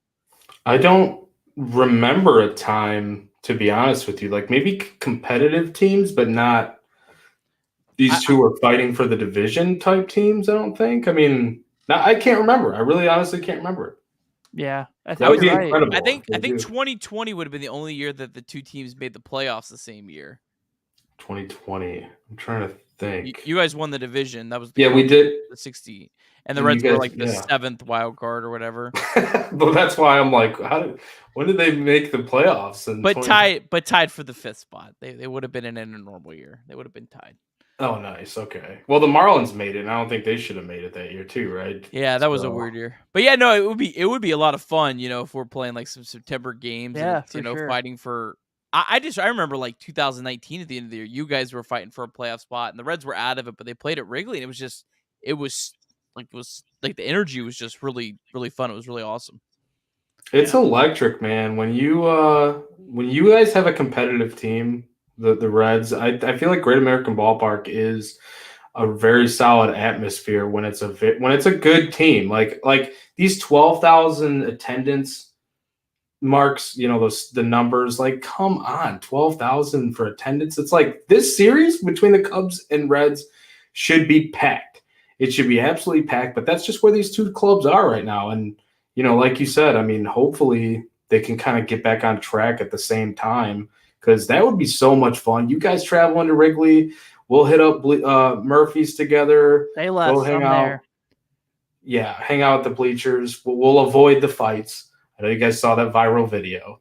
I don't remember a time, to be honest with you. Like maybe competitive teams, but not these two are fighting for the division type teams. I don't think. I mean, I can't remember. I really honestly can't remember. Yeah, I think That would be you're right. incredible. I think if they do. 2020 would have been the only year that the two teams made the playoffs the same year. 2020. I'm trying to think. You guys won the division. That was Yeah, we did. the 60, and the And Reds you were guys- like the yeah. 7th wild card or whatever. But that's why I'm like, when did they make the playoffs? But tied for the 5th spot. They would have been in a normal year. They would have been tied. Oh, nice. Okay. Well, the Marlins made it, and I don't think they should have made it that year too, right? Yeah, that was a weird year. But yeah, no, it would be a lot of fun, if we're playing like some September games. Yeah, and it's, for sure. fighting for. I remember like 2019 at the end of the year, you guys were fighting for a playoff spot, and the Reds were out of it, but they played at Wrigley, and it was like the energy was just really really fun. It was really awesome. It's electric, man. When you guys have a competitive team, the Reds, I feel like Great American Ballpark is a very solid atmosphere when it's a good team. Like these 12,000 attendance marks, the numbers, like, come on, 12,000 for attendance. It's like this series between the Cubs and Reds should be packed. It should be absolutely packed, but that's just where these two clubs are right now. And like you said, I mean, hopefully they can kind of get back on track at the same time, because that would be so much fun. You guys travel into Wrigley. We'll hit up Murphy's together. They left Go hang some out. there. Yeah, hang out at the bleachers. We'll avoid the fights. I know you guys saw that viral video.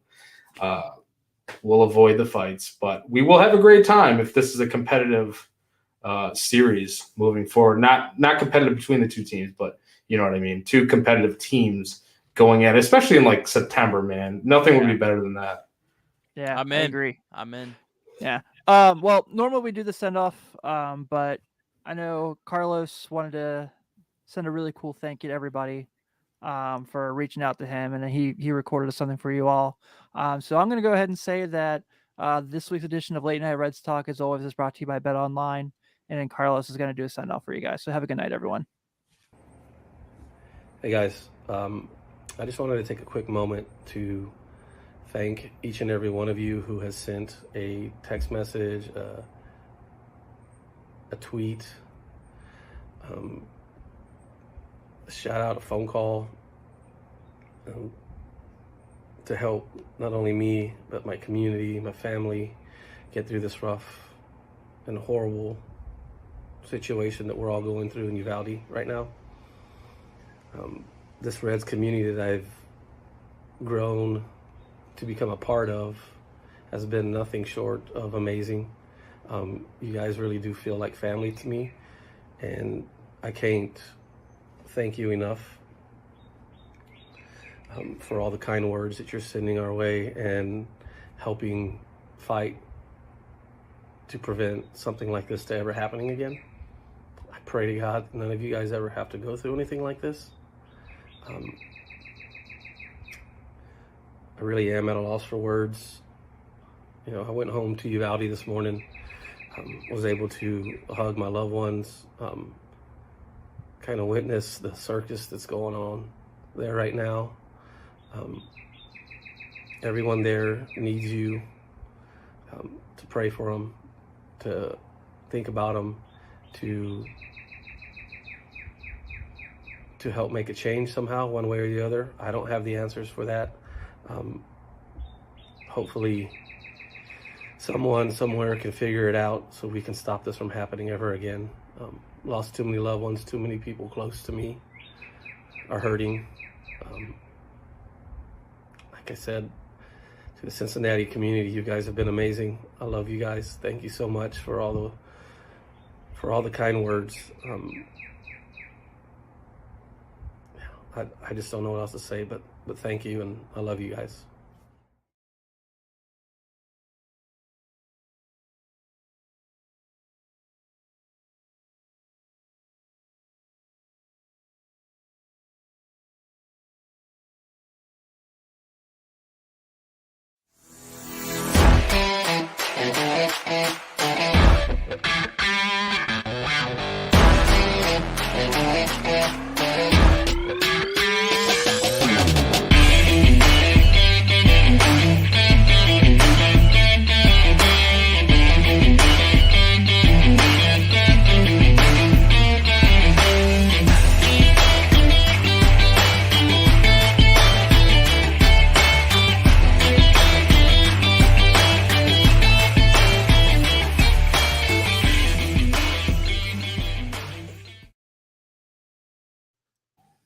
We'll avoid the fights, but we will have a great time if this is a competitive series moving forward. Not competitive between the two teams, but you know what I mean. Two competitive teams going at it, especially in like September, man. Nothing would be better than that. Yeah, I'm I in. agree. I'm in. Yeah. Well, normally we do the send off, but I know Carlos wanted to send a really cool thank you to everybody for reaching out to him, and he recorded something for you all. So I'm going to go ahead and say that this week's edition of Late Night Reds Talk, as always, is brought to you by Bet Online, and then Carlos is going to do a send off for you guys. So have a good night, everyone. Hey guys, I just wanted to take a quick moment to thank each and every one of you who has sent a text message, a tweet, a shout out, a phone call, to help not only me, but my community, my family get through this rough and horrible situation that we're all going through in Uvalde right now. This Reds community that I've grown to become a part of has been nothing short of amazing. You guys really do feel like family to me, and I can't thank you enough for all the kind words that you're sending our way and helping fight to prevent something like this to ever happening again. I pray to God none of you guys ever have to go through anything like this. I really am at a loss for words. I went home to Uvalde this morning, was able to hug my loved ones, kind of witness the circus that's going on there right now. Everyone there needs you to pray for them, to think about them, to help make a change somehow, one way or the other. I don't have the answers for that. Hopefully someone somewhere can figure it out so we can stop this from happening ever again. Lost too many loved ones, too many people close to me are hurting. Like I said, to the Cincinnati community, you guys have been amazing. I love you guys. Thank you so much for all the kind words. I just don't know what else to say, but thank you, and I love you guys.